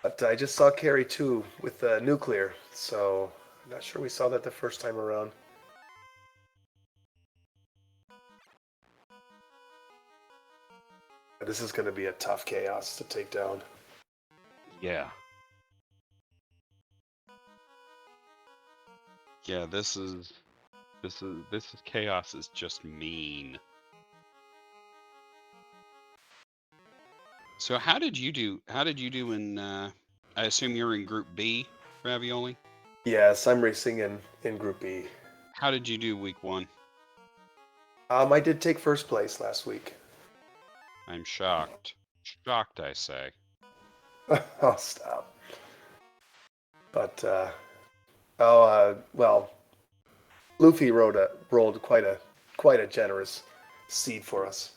But I just saw carry 2 with nuclear, so I'm not sure we saw that the first time around. But this is going to be a tough Chaos to take down. Yeah. Yeah, this is Chaos is just mean. So how did you do in I assume you're in Group B, Ravioli? Yes, I'm racing in Group B. How did you do week 1? I did take first place last week. I'm shocked. Shocked, I say. I'll stop. But well, Luffy rolled quite a generous seed for us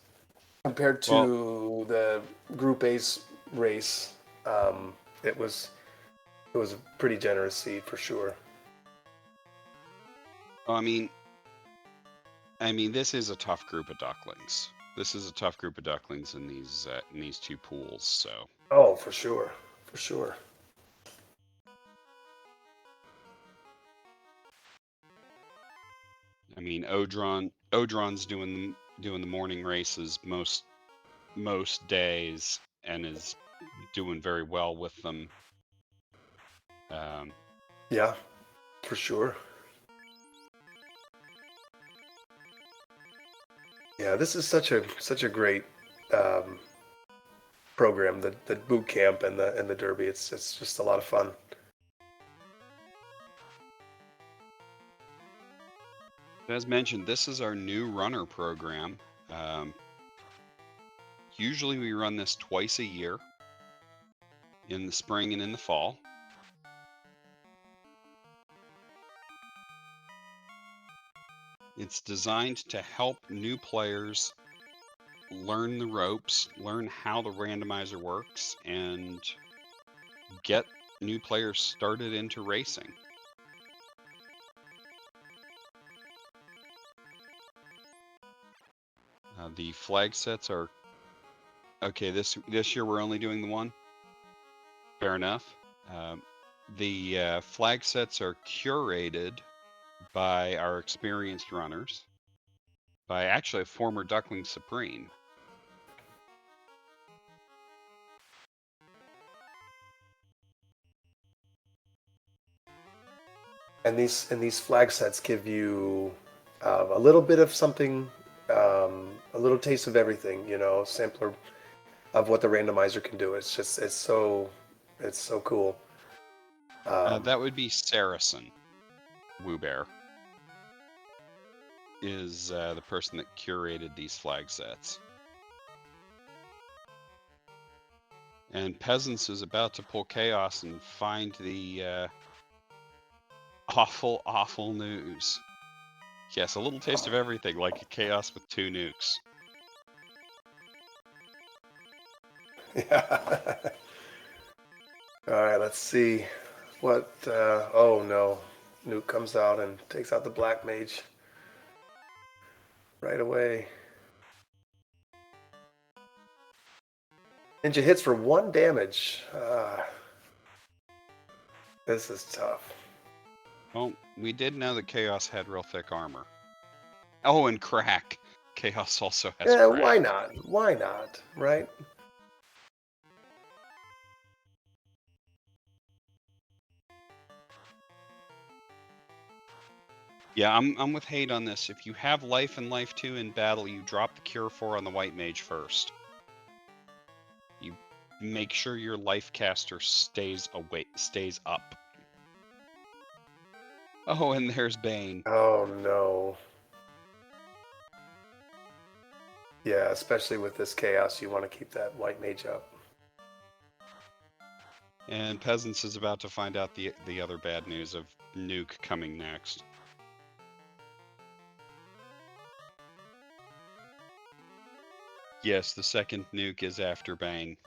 compared to the Group A's race. It was a pretty generous seed for sure. Well, I mean, this is a tough group of ducklings. This is a tough group of ducklings in these two pools. So. Oh, for sure, for sure. I mean, Odron's doing the morning races most days and is doing very well with them. Yeah, for sure. Yeah, this is such a great program. The boot camp and the derby. It's just a lot of fun. As mentioned, this is our new runner program. Usually we run this twice a year, in the spring and in the fall. It's designed to help new players learn the ropes, learn how the randomizer works, and get new players started into racing. The flag sets are okay. This year we're only doing the one. Fair enough. The flag sets are curated by our experienced runners, by actually a former Duckling Supreme. And these flag sets give you a little bit of something, a little taste of everything. Sampler of what the randomizer can do. It's It's so cool. That would be Saracen. Woobear is the person that curated these flag sets. And Peasants is about to pull chaos and find the awful, awful news. Yes, a little taste of everything, like a chaos with 2 nukes. Yeah. All right, let's see what. Oh no, Nuke comes out and takes out the Black Mage right away. Ninja hits for 1 damage. This is tough. Well, we did know that Chaos had real thick armor. Oh, and crack. Chaos also has Yeah, why crack. not? Why not? Right? Yeah, I'm with Hate on this. If you have Life and Life 2 in battle, you drop the Cure 4 on the White Mage first. You make sure your Life caster stays up. Oh, and there's Bane. Oh no. Yeah, especially with this chaos, you want to keep that White Mage up. And Peasants is about to find out the other bad news of Nuke coming next. Yes, the second Nuke is after Bane.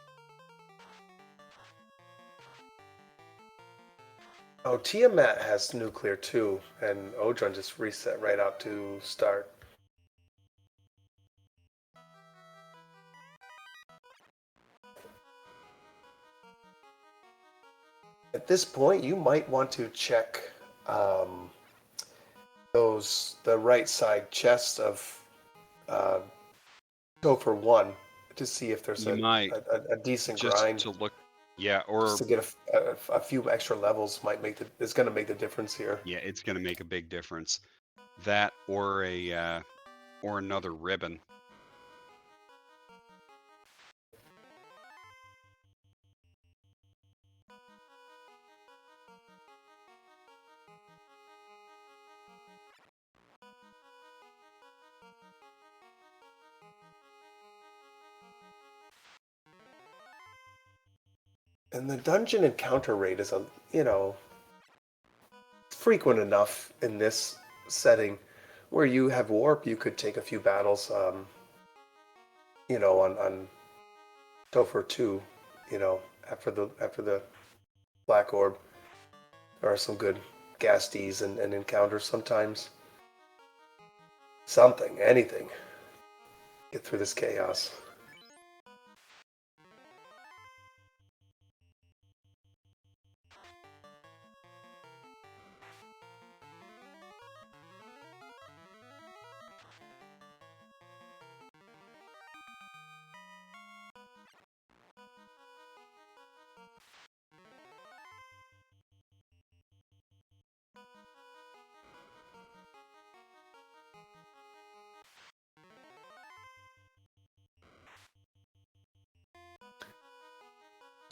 Oh, Tiamat has nuclear too, and Odron just reset right out to start. At this point, you might want to check the right side chest of go for 1 to see if there's You might a decent just grind. to look, yeah, Just or to get a few extra levels might make is going to make the difference here. yeah, it's going to make a big difference. That or a or another ribbon. And the dungeon encounter rate is frequent enough in this setting where you have warp, you could take a few battles, on Topher 2, after the Black Orb. There are some good gasties and encounters sometimes. Something, anything. Get through this chaos.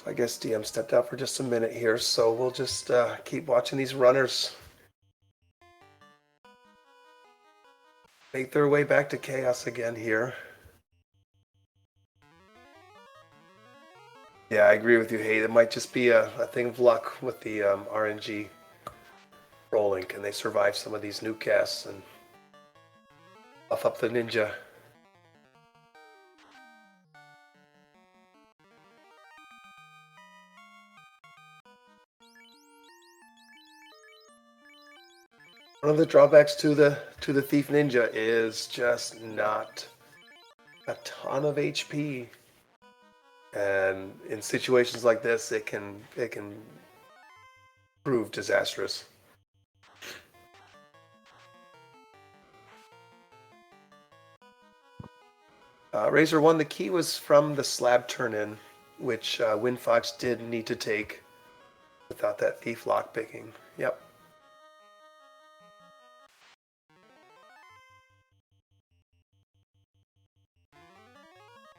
I guess DM stepped out for just a minute here, so we'll just keep watching these runners make their way back to chaos again here. Yeah, I agree with you, Hey. It might just be a thing of luck with the RNG rolling. Can they survive some of these new casts and buff up the ninja? One of the drawbacks to the Thief Ninja is just not a ton of HP. And in situations like this, it can prove disastrous. Razor 1, the key was from the slab turn-in, which Windfox did need to take without that thief lockpicking. Yep.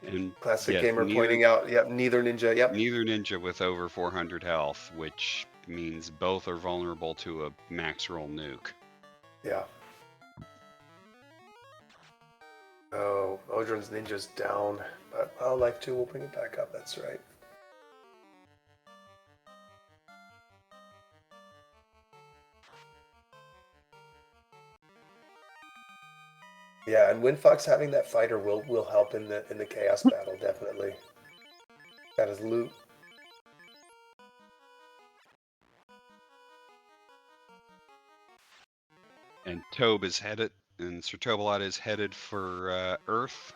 And Classic yes, gamer pointing out, yep, neither ninja, yep. neither ninja with over 400 health, which means both are vulnerable to a max roll nuke. Yeah. Oh, Odrin's ninja's down, but Life 2 will bring it back up, that's right. Yeah, and Windfox having that fighter will help in the chaos battle, definitely. Got his loot. And Tobe is headed, and Sir Tobalot is headed for Earth.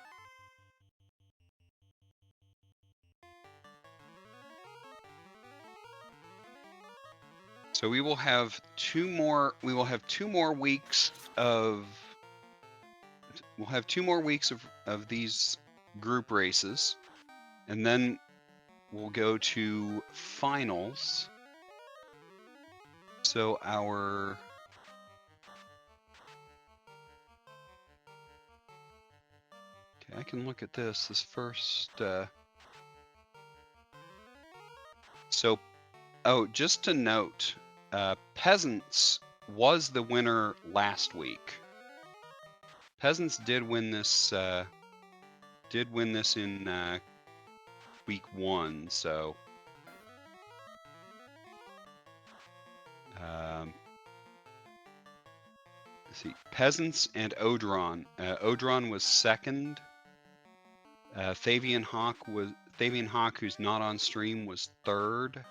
So we will have two more. We will have 2 more weeks of. We'll have 2 more weeks of these group races, and then we'll go to finals. So our. Okay, I can look at this first. So, just to note, Peasants was the winner last week. Peasants did win this. Did win this in week 1. So, let's see, Peasants and Odron. Odron was second. Thavian Hawk, who's not on stream, was third.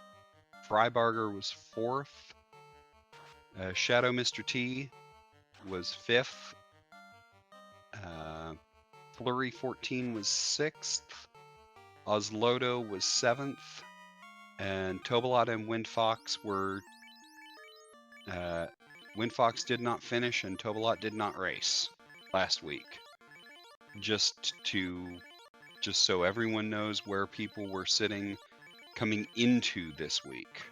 Freibarger was fourth. Shadow Mr. T was fifth. Flurry 14 was sixth. Oslodo was seventh. And Tobalot and Windfox were. Windfox did not finish, and Tobalot did not race last week. Just so everyone knows where people were sitting coming into this week.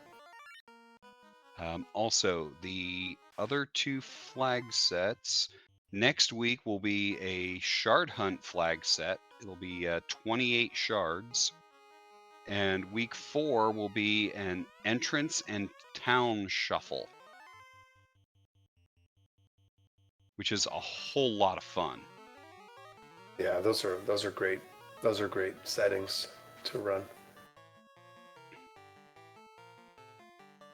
Also, the other 2 flag sets next week will be a shard hunt flag set. It'll be 28 shards. And week 4 will be an entrance and town shuffle, which is a whole lot of fun. Yeah, those are great. Those are great settings to run.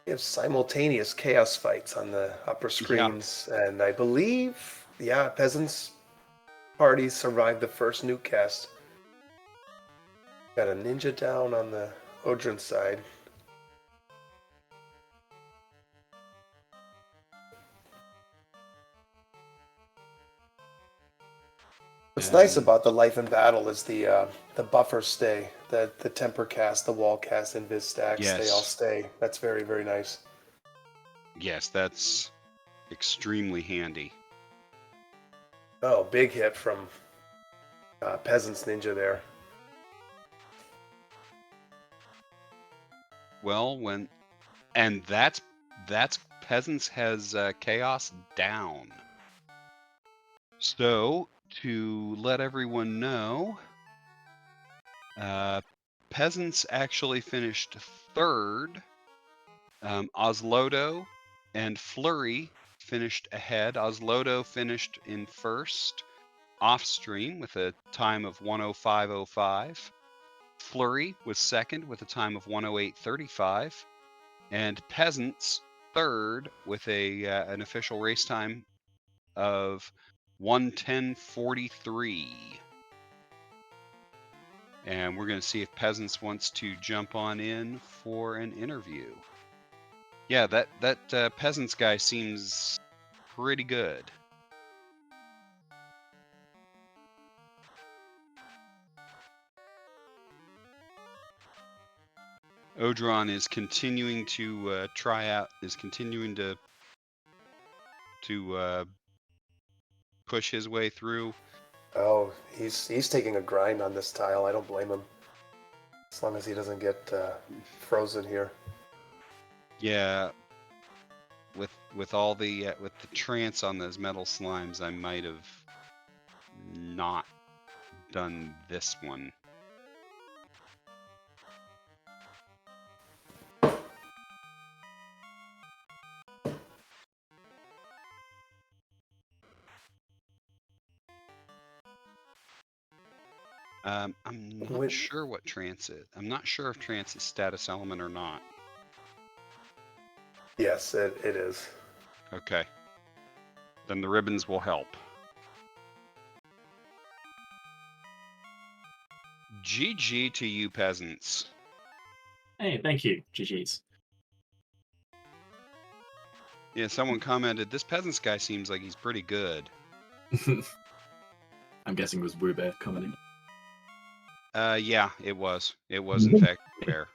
We have simultaneous chaos fights on the upper screens, and I believe, Peasants party survived the first nuke cast. Got a ninja down on the Odrin side. What's nice about the life in battle is the buffers stay. The temper cast, the wall cast, and Viz stacks, they all stay. That's very, very nice. Yes, that's extremely handy. Oh, big hit from Peasants Ninja there. Well, and that's Peasants has chaos down. So to let everyone know, Peasants actually finished third. Oslodo and Flurry finished ahead. Oslodo finished in first off stream with a time of 1:05:05. Flurry was second with a time of 1:08:35, and Peasants third with an official race time of 1:10:43. And we're going to see if Peasants wants to jump on in for an interview. Yeah, that Peasants guy seems pretty good. Odron is continuing to continuing to push his way through. Oh, he's taking a grind on this tile. I don't blame him. As long as he doesn't get frozen here. Yeah, with all the with the trance on those metal slimes, I might have not done this one. I'm not When, sure what trance is. I'm not sure if trance is status element or not. yes, it is. Okay. Then the ribbons will help. GG to you peasants. Hey, thank you. GG's. Yeah, someone commented, this peasants guy seems like he's pretty good. I'm guessing it was Woo Bear commenting. Yeah, it was. It was, in fact, Bear.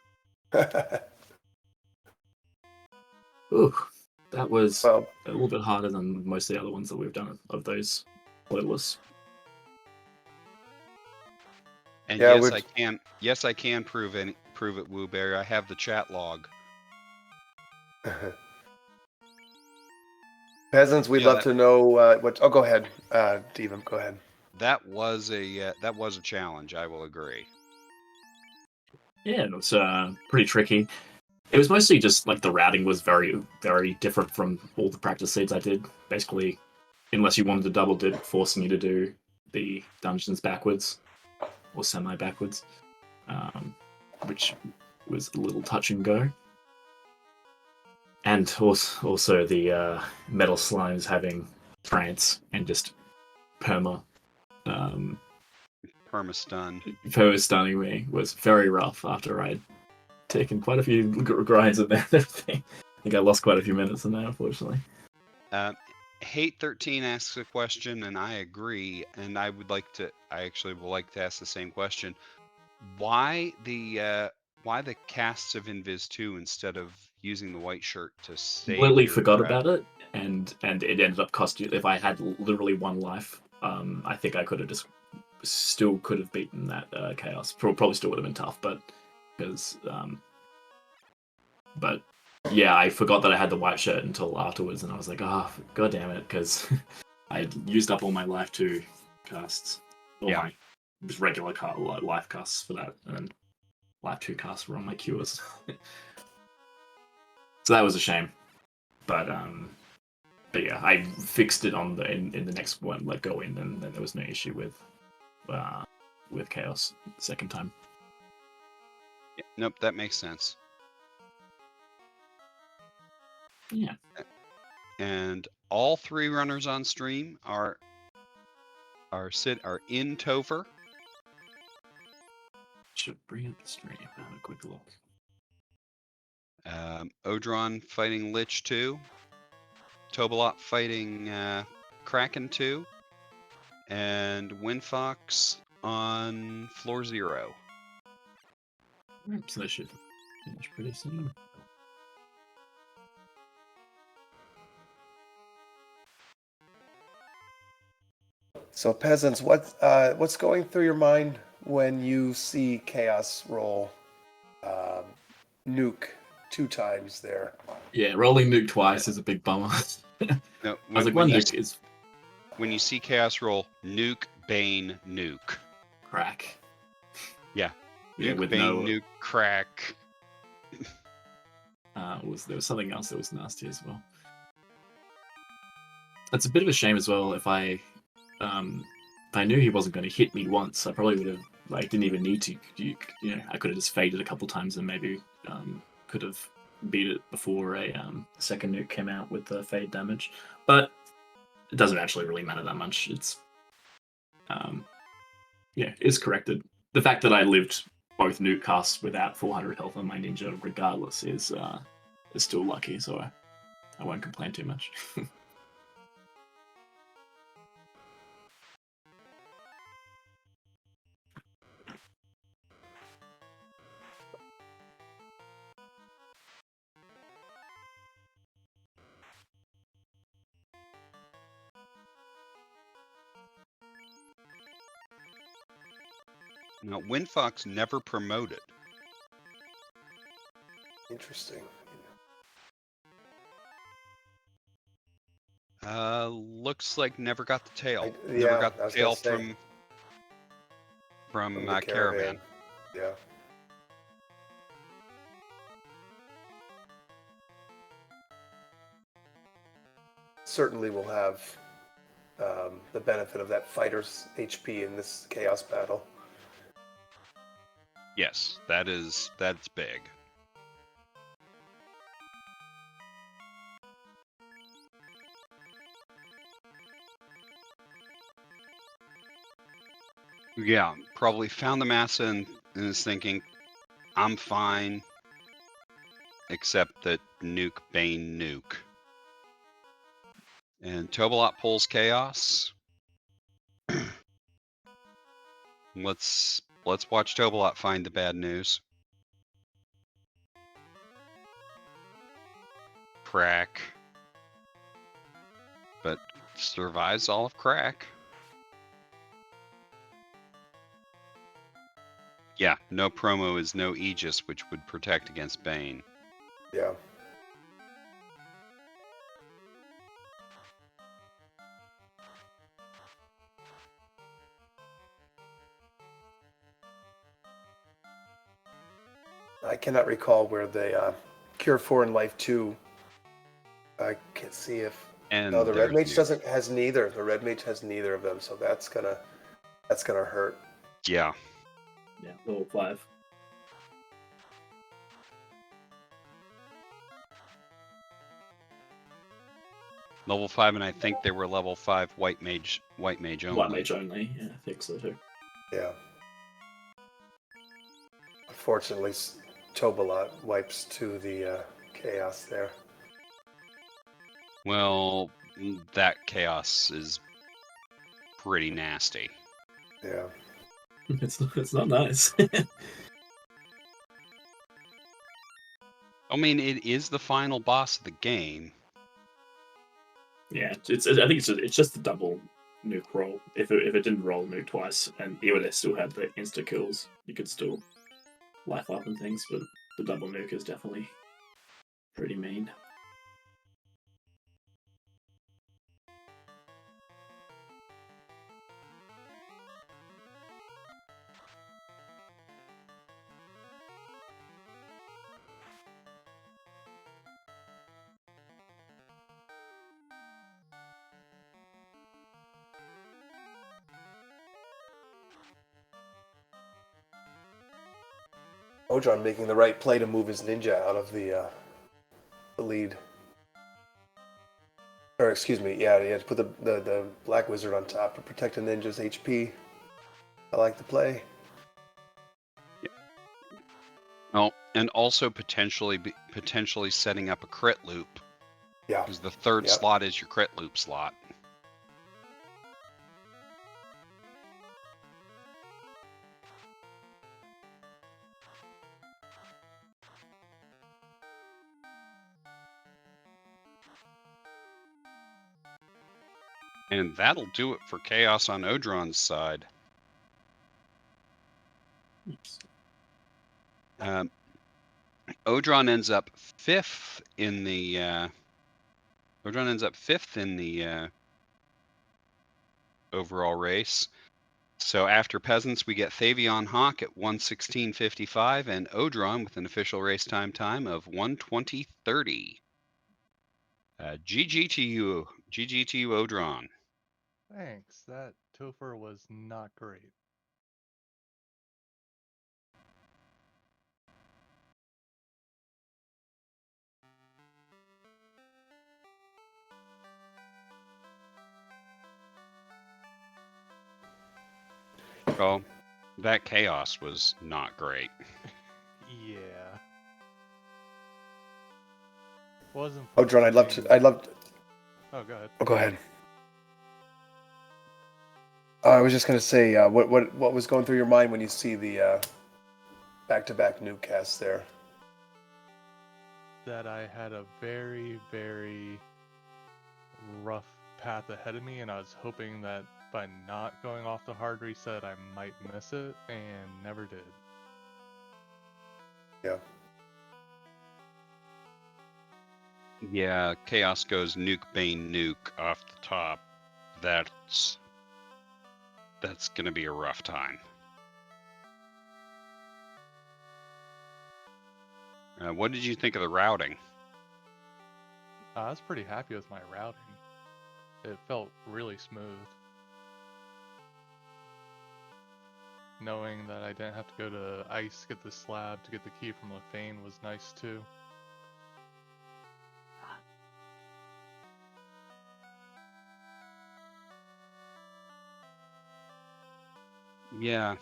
Ooh, that was Well, a little bit harder than most of the other ones that we've done of those playlists. And yeah, yes, I can prove it, Wooberry. I have the chat log. peasants, we'd Yeah, love to know what. Oh, go ahead, Devon. Go ahead. that was a challenge. I will agree. Yeah, it was pretty tricky. It was mostly just like the routing was very, very different from all the practice seeds I did. Basically, unless you wanted to double dip, forcing you to do the dungeons backwards or semi backwards, which was a little touch and go. And also the metal slimes having trance and just perma Permastun. perma stunning me was very rough after I'd taken quite a few grinds in there and everything. I think I lost quite a few minutes in there, unfortunately. Hate13 asks a question, and I agree. And I actually would like to ask the same question. Why the casts of Invis 2 instead of using the white shirt to save Completely your forgot threat? about it, and it ended up costing. If I had literally one life, I think I could have just still could have beaten that chaos. Probably still would have been tough, but because but yeah, I forgot that I had the white shirt until afterwards, and I was like, oh, god damn it, because I had used up all my life 2 casts, all Yeah. my just regular life casts for that, and then life 2 casts were on my cures. So that was a shame, but yeah, I fixed it on in the next one, like go in, and then there was no issue with chaos the second time. Yeah, nope, that makes sense. Yeah. And all 3 runners on stream are in Topher. Should bring up the stream. Have a quick look. Odron fighting Lich 2. Tobalot fighting Kraken 2. And Windfox on floor 0. So that should finish pretty soon. So, peasants, what's going through your mind when you see chaos roll nuke 2 times there? Yeah, rolling nuke twice is a big bummer. No, I was like, one nuke is when you see chaos roll, nuke, bane, nuke. crack. Yeah. Yeah, Nuke, with bane, no nuke, crack. there was something else that was nasty as well. It's a bit of a shame as well. If I knew he wasn't going to hit me once, I probably would have didn't even need to. I could have just faded a couple times and maybe could have beat it before a second nuke came out with the fade damage. But it doesn't actually really matter that much. It's it's corrected. The fact that I lived both nuke casts without 400 health on my ninja, regardless, is still lucky. So I won't complain too much. Now, Windfox never promoted. Interesting. Looks like never got the tail. Never Yeah, got I the was gonna tail say, from the Caravan. Yeah. Certainly will have the benefit of that fighter's HP in this chaos battle. Yes, that's big. Yeah, probably found the massa and is thinking, I'm fine, except that nuke Bane nuke. And Tobalot pulls chaos. Let's watch Tobalot find the bad news. Crack. But survives all of crack. Yeah, no promo is no Aegis, which would protect against Bane. Yeah. I cannot recall where the Cure 4 and Life 2. I can't see if. And No, the Red Mage nuke. has neither. The Red Mage has neither of them, so that's gonna hurt. Yeah. Yeah, level 5. Level 5, and I think they were level 5 white mage only. White mage only, yeah, I think so too. Yeah. Unfortunately, Tobalot wipes to the chaos there. Well, that chaos is pretty nasty. Yeah. It's not nice. I mean, it is the final boss of the game. Yeah, I think it's just the double nuke roll. If it didn't roll nuke twice, and even if it still had the insta kills, you could still life up and things. But the double nuke is definitely pretty mean. Odron making the right play to move his ninja out of the lead. Or excuse me, yeah, he had to put the Black Wizard on top to protect the ninja's HP. I like the play. Oh, and also potentially setting up a crit loop. Yeah. Because the third slot is your crit loop slot. And that'll do it for chaos on Odron's side. Odron ends up fifth in the overall race. So after Peasants, we get Thavion Hawk at 1:16:55 and Odron with an official race time of 1:20:30. GG to you, Odron. Thanks. That Topher was not great. Oh, that chaos was not great. Yeah. Wasn't. Odron, I'd love to. Oh, go ahead. Oh, go ahead. I was just gonna say, what was going through your mind when you see the back-to-back nuke casts there? That I had a very, very rough path ahead of me, and I was hoping that by not going off the hard reset, I might miss it, and never did. Yeah. Yeah, chaos goes nuke Bane nuke off the top. That's gonna be a rough time. What did you think of the routing? I was pretty happy with my routing. It felt really smooth. knowing that I didn't have to go to ice to get the slab to get the key from Lefane was nice too. Yeah,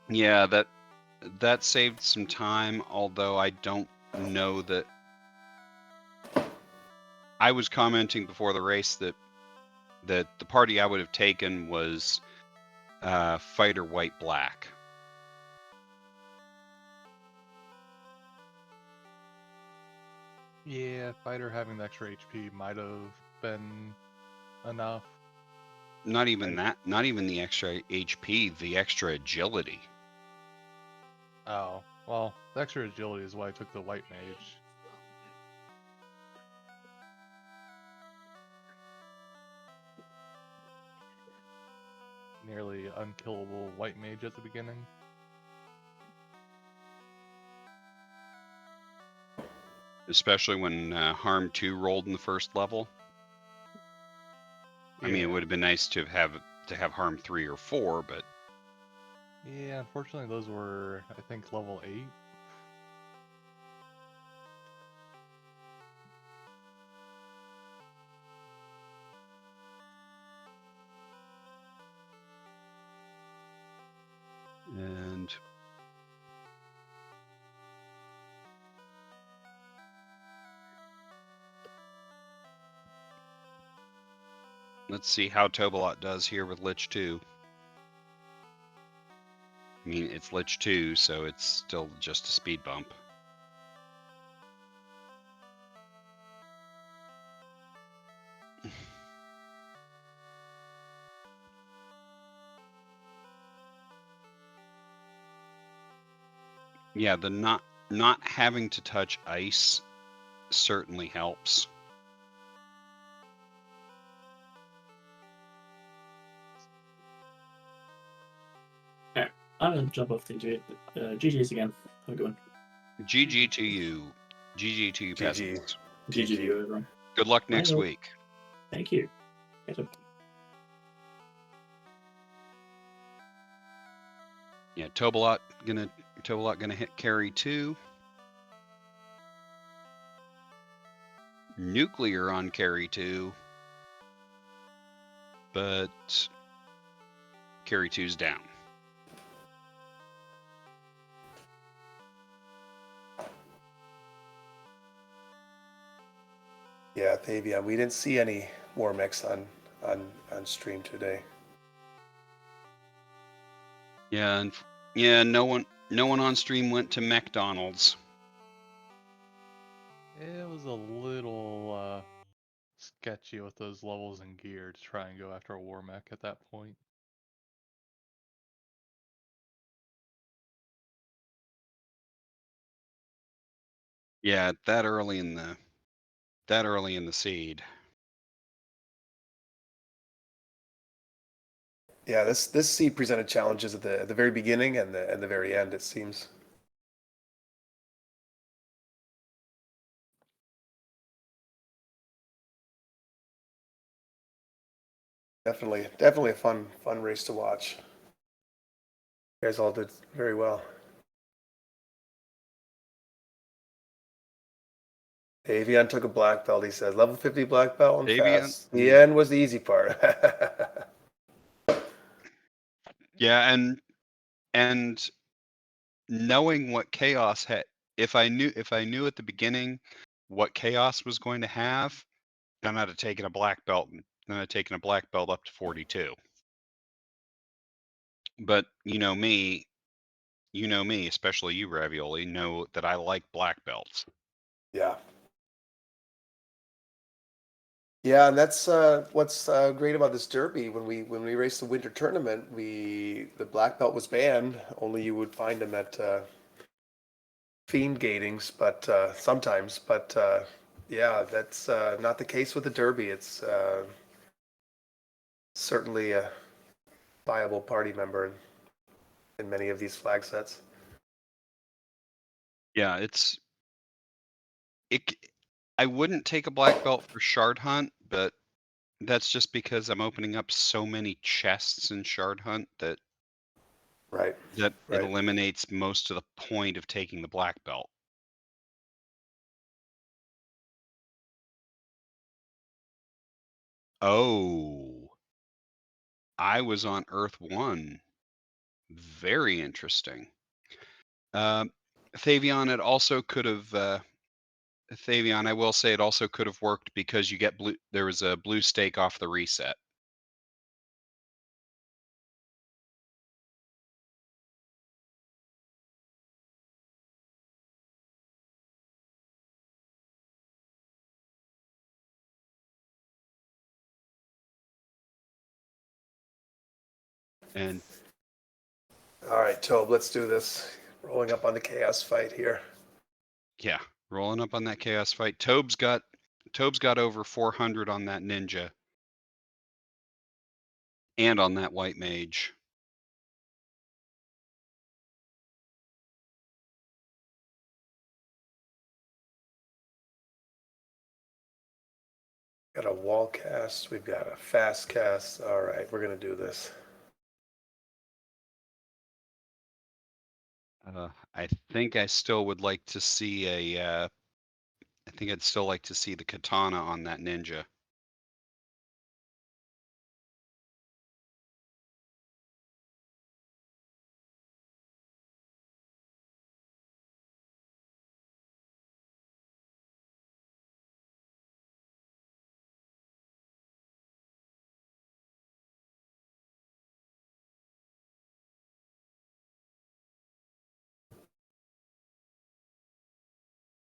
that saved some time. Although I don't know that. I was commenting before the race that the party I would have taken was fighter white black. Yeah, fighter having the extra HP might have been enough. Not even that. Not even the extra HP. The extra agility. Oh, well, the extra agility is why I took the white mage. Nearly unkillable white mage at the beginning. Especially when Harm 2 rolled in the first level. I mean, it would have been nice to have Harm 3 or 4, but yeah, unfortunately those were, I think, level 8. and let's see how Tobalot does here with Lich 2. I mean, it's Lich 2, so it's still just a speed bump. Yeah, the not having to touch ice certainly helps. Okay, I'm gonna jump off the GG's again. Have a good one. GG to you. GG to you, GG. peasants. GG to you, everyone. Good luck next Bye. week. Thank you. Yeah, Tobalot gonna hit carry 2. Nuclear on carry 2. But carry 2's down. Yeah, Thavion, we didn't see any war mechs on stream today. Yeah, and yeah, no one on stream went to McDonald's. It was a little sketchy with those levels and gear to try and go after a war mech at that point. Yeah, that early in the seed. Yeah, this seed presented challenges at the very beginning and the very end, it seems. Definitely a fun race to watch. You guys all did very well. Avian took a black belt, he says. Level 50 black belt and Avian, fast. The end was the easy part. Yeah, and knowing what chaos had, if I knew at the beginning what chaos was going to have, then I'd have taken a black belt. Then I'd taken a black belt up to 42. But you know me, especially you, Ravioli, know that I like black belts. Yeah. Yeah, and that's what's great about this derby. When we raced the winter tournament, the black belt was banned. Only you would find them at fiend gatings, but sometimes. But yeah, that's not the case with the derby. It's certainly a viable party member in many of these flag sets. Yeah, I wouldn't take a black belt for Shard Hunt, but that's just because I'm opening up so many chests in Shard Hunt that Right. That it Right. eliminates most of the point of taking the black belt. Oh, I was on Earth 1. Very interesting. Thavion, it also could have. Thavion, I will say it also could have worked because you get blue. There was a blue stake off the reset. And All right, Tobe, let's do this. Rolling up on the chaos fight here. yeah, rolling up on that chaos fight. Tobe's got over 400 on that ninja and on that white mage. Got a wall cast. We've got a fast cast. All right, we're gonna do this. I think I still would like to see a. I think I'd still like to see the katana on that ninja.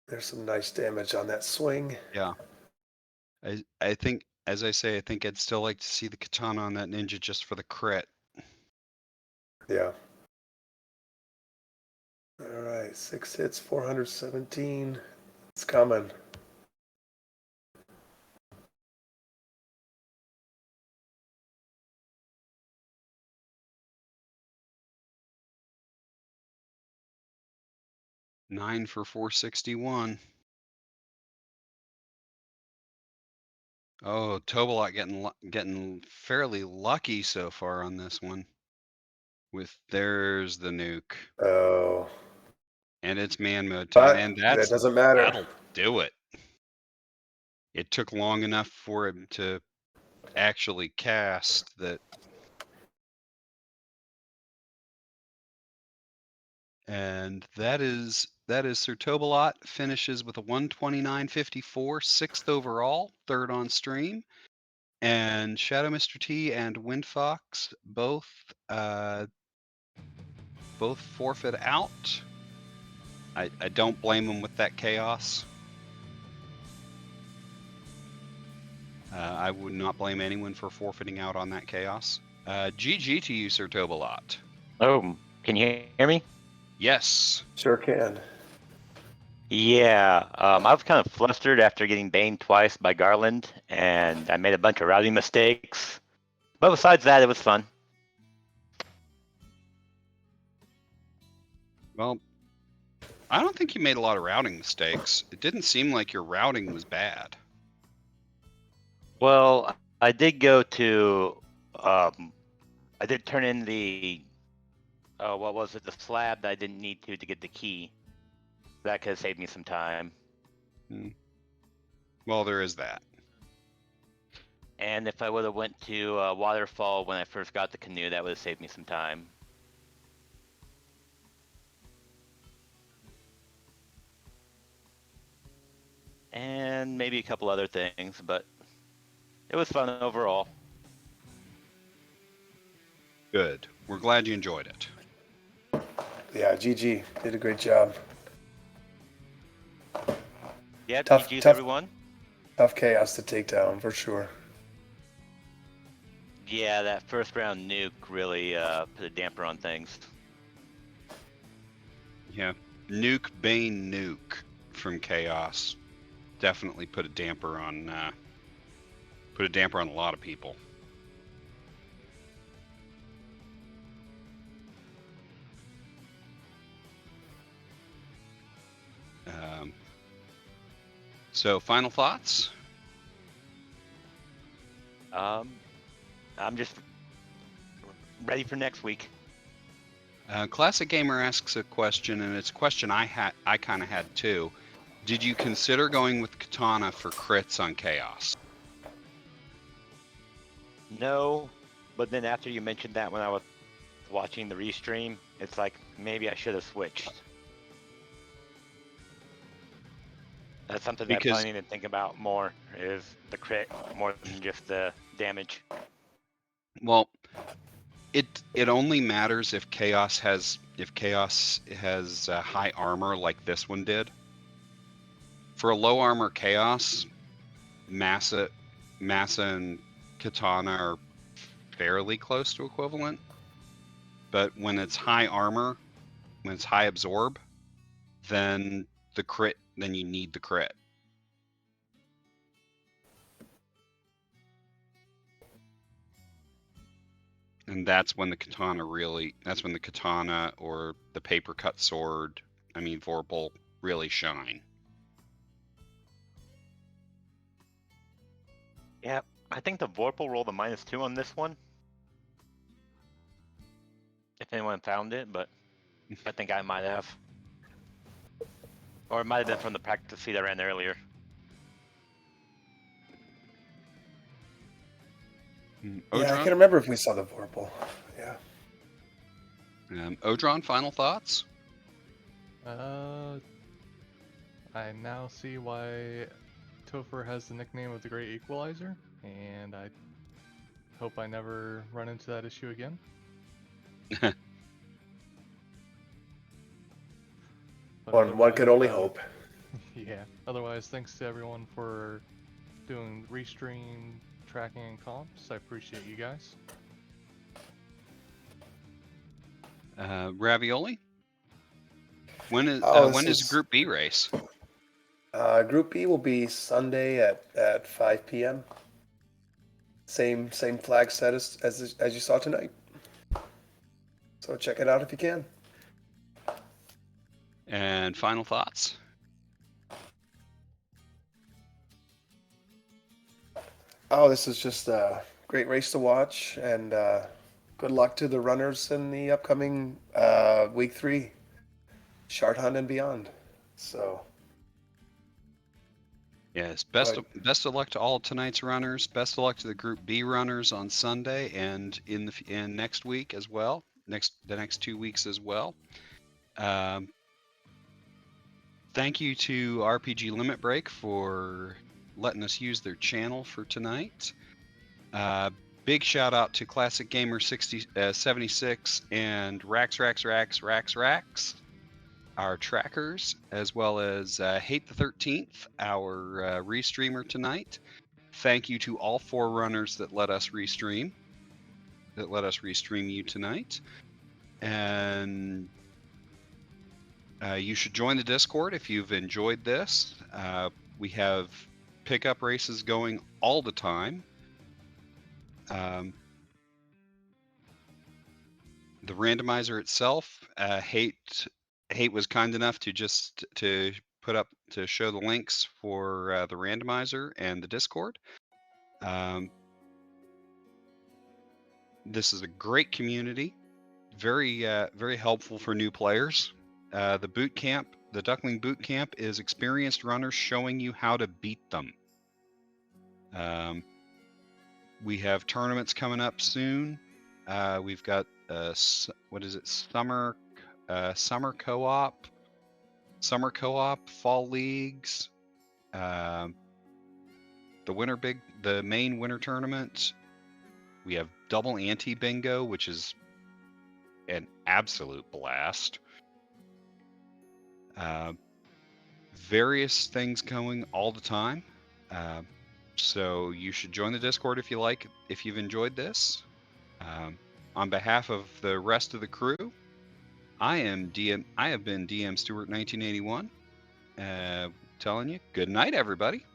There's some nice damage on that swing. Yeah. I think, as I say, I think I'd still like to see the katana on that ninja just for the crit. Yeah. All right, 6 hits, 417. It's coming. Nine for 461. Oh, Tobalot getting fairly lucky so far on this one. With there's the nuke. Oh. And it's man mode time, But and that doesn't matter. that'll do it. It took long enough for him to actually cast that. And that is Sir Tobalot finishes with a 129.54, sixth overall, third on stream. And Shadow Mr. T and Windfox both forfeit out. I don't blame them with that chaos. I would not blame anyone for forfeiting out on that chaos. GG to you, Sir Tobalot. Oh, can you hear me? Yes. Sure can. Yeah, I was kind of flustered after getting baned twice by Garland, and I made a bunch of routing mistakes. But besides that, it was fun. Well, I don't think you made a lot of routing mistakes. It didn't seem like your routing was bad. Well, I did go to, I did turn in the, what was it, the slab that I didn't need to get the key. That could have saved me some time. Well, there is that. And if I would have went to Waterfall when I first got the canoe, that would have saved me some time. And maybe a couple other things, but it was fun overall. Good. We're glad you enjoyed it. Yeah, GG. Did a great job. Yeah, Tough- GG's tough- everyone. Tough chaos to take down, for sure. Yeah, that first round nuke really put a damper on things. Yeah. Nuke Bane Nuke from Chaos definitely put a damper on a lot of people. So final thoughts? I'm just ready for next week. Classic Gamer asks a question, and it's a question I kind of had too. Did you consider going with Katana for crits on Chaos? No, but then after you mentioned that when I was watching the restream, it's like maybe I should have switched. That's something that I Because probably need to think about more, is the crit more than just the damage. well, it only matters if Chaos has high armor like this one did. For a low armor Chaos, Massa and Katana are fairly close to equivalent. But when it's high armor, when it's high absorb, then you need the crit. And that's when the katana or the paper cut sword, Vorpal, really shine. Yeah, I think the Vorpal rolled a -2 on this one. If anyone found it, but I think I might have. Or it might have been from the practice feed I ran earlier. Yeah, I can't remember if we saw the Vorpal. Yeah. Odron, final thoughts? I now see why Topher has the nickname of the Great Equalizer, and I hope I never run into that issue again. One could only hope. Yeah. Otherwise, thanks to everyone for doing restream, tracking, and comps. I appreciate you guys. Ravioli? When is Group B race? Group B will be Sunday at 5 p.m. Same flag set as you saw tonight. So check it out if you can. And final thoughts? Oh, this is just a great race to watch, and good luck to the runners in the upcoming week 3, Shard Hunt and beyond. So. Yes, best of luck to all tonight's runners. Best of luck to the Group B runners on Sunday and in next week as well. The next 2 weeks as well. Thank you to RPG Limit Break for letting us use their channel for tonight. Big shout out to Classic Gamer 76 and Rax, our trackers, as well as Hate the 13th, our restreamer tonight. Thank you to all 4 runners that let us restream you tonight. And you should join the Discord if you've enjoyed this. We have pickup races going all the time. The randomizer itself, Hate was kind enough to show the links for the randomizer and the Discord. This is a great community, very helpful for new players. The Duckling Boot Camp is experienced runners showing you how to beat them. We have tournaments coming up soon. We've got summer co-op, fall leagues, the main winter tournament. We have double ante bingo, which is an absolute blast. Various things going all the time. So you should join the Discord if you've enjoyed this. On behalf of the rest of the crew, I have been DM Stewart 1981, telling you good night, everybody.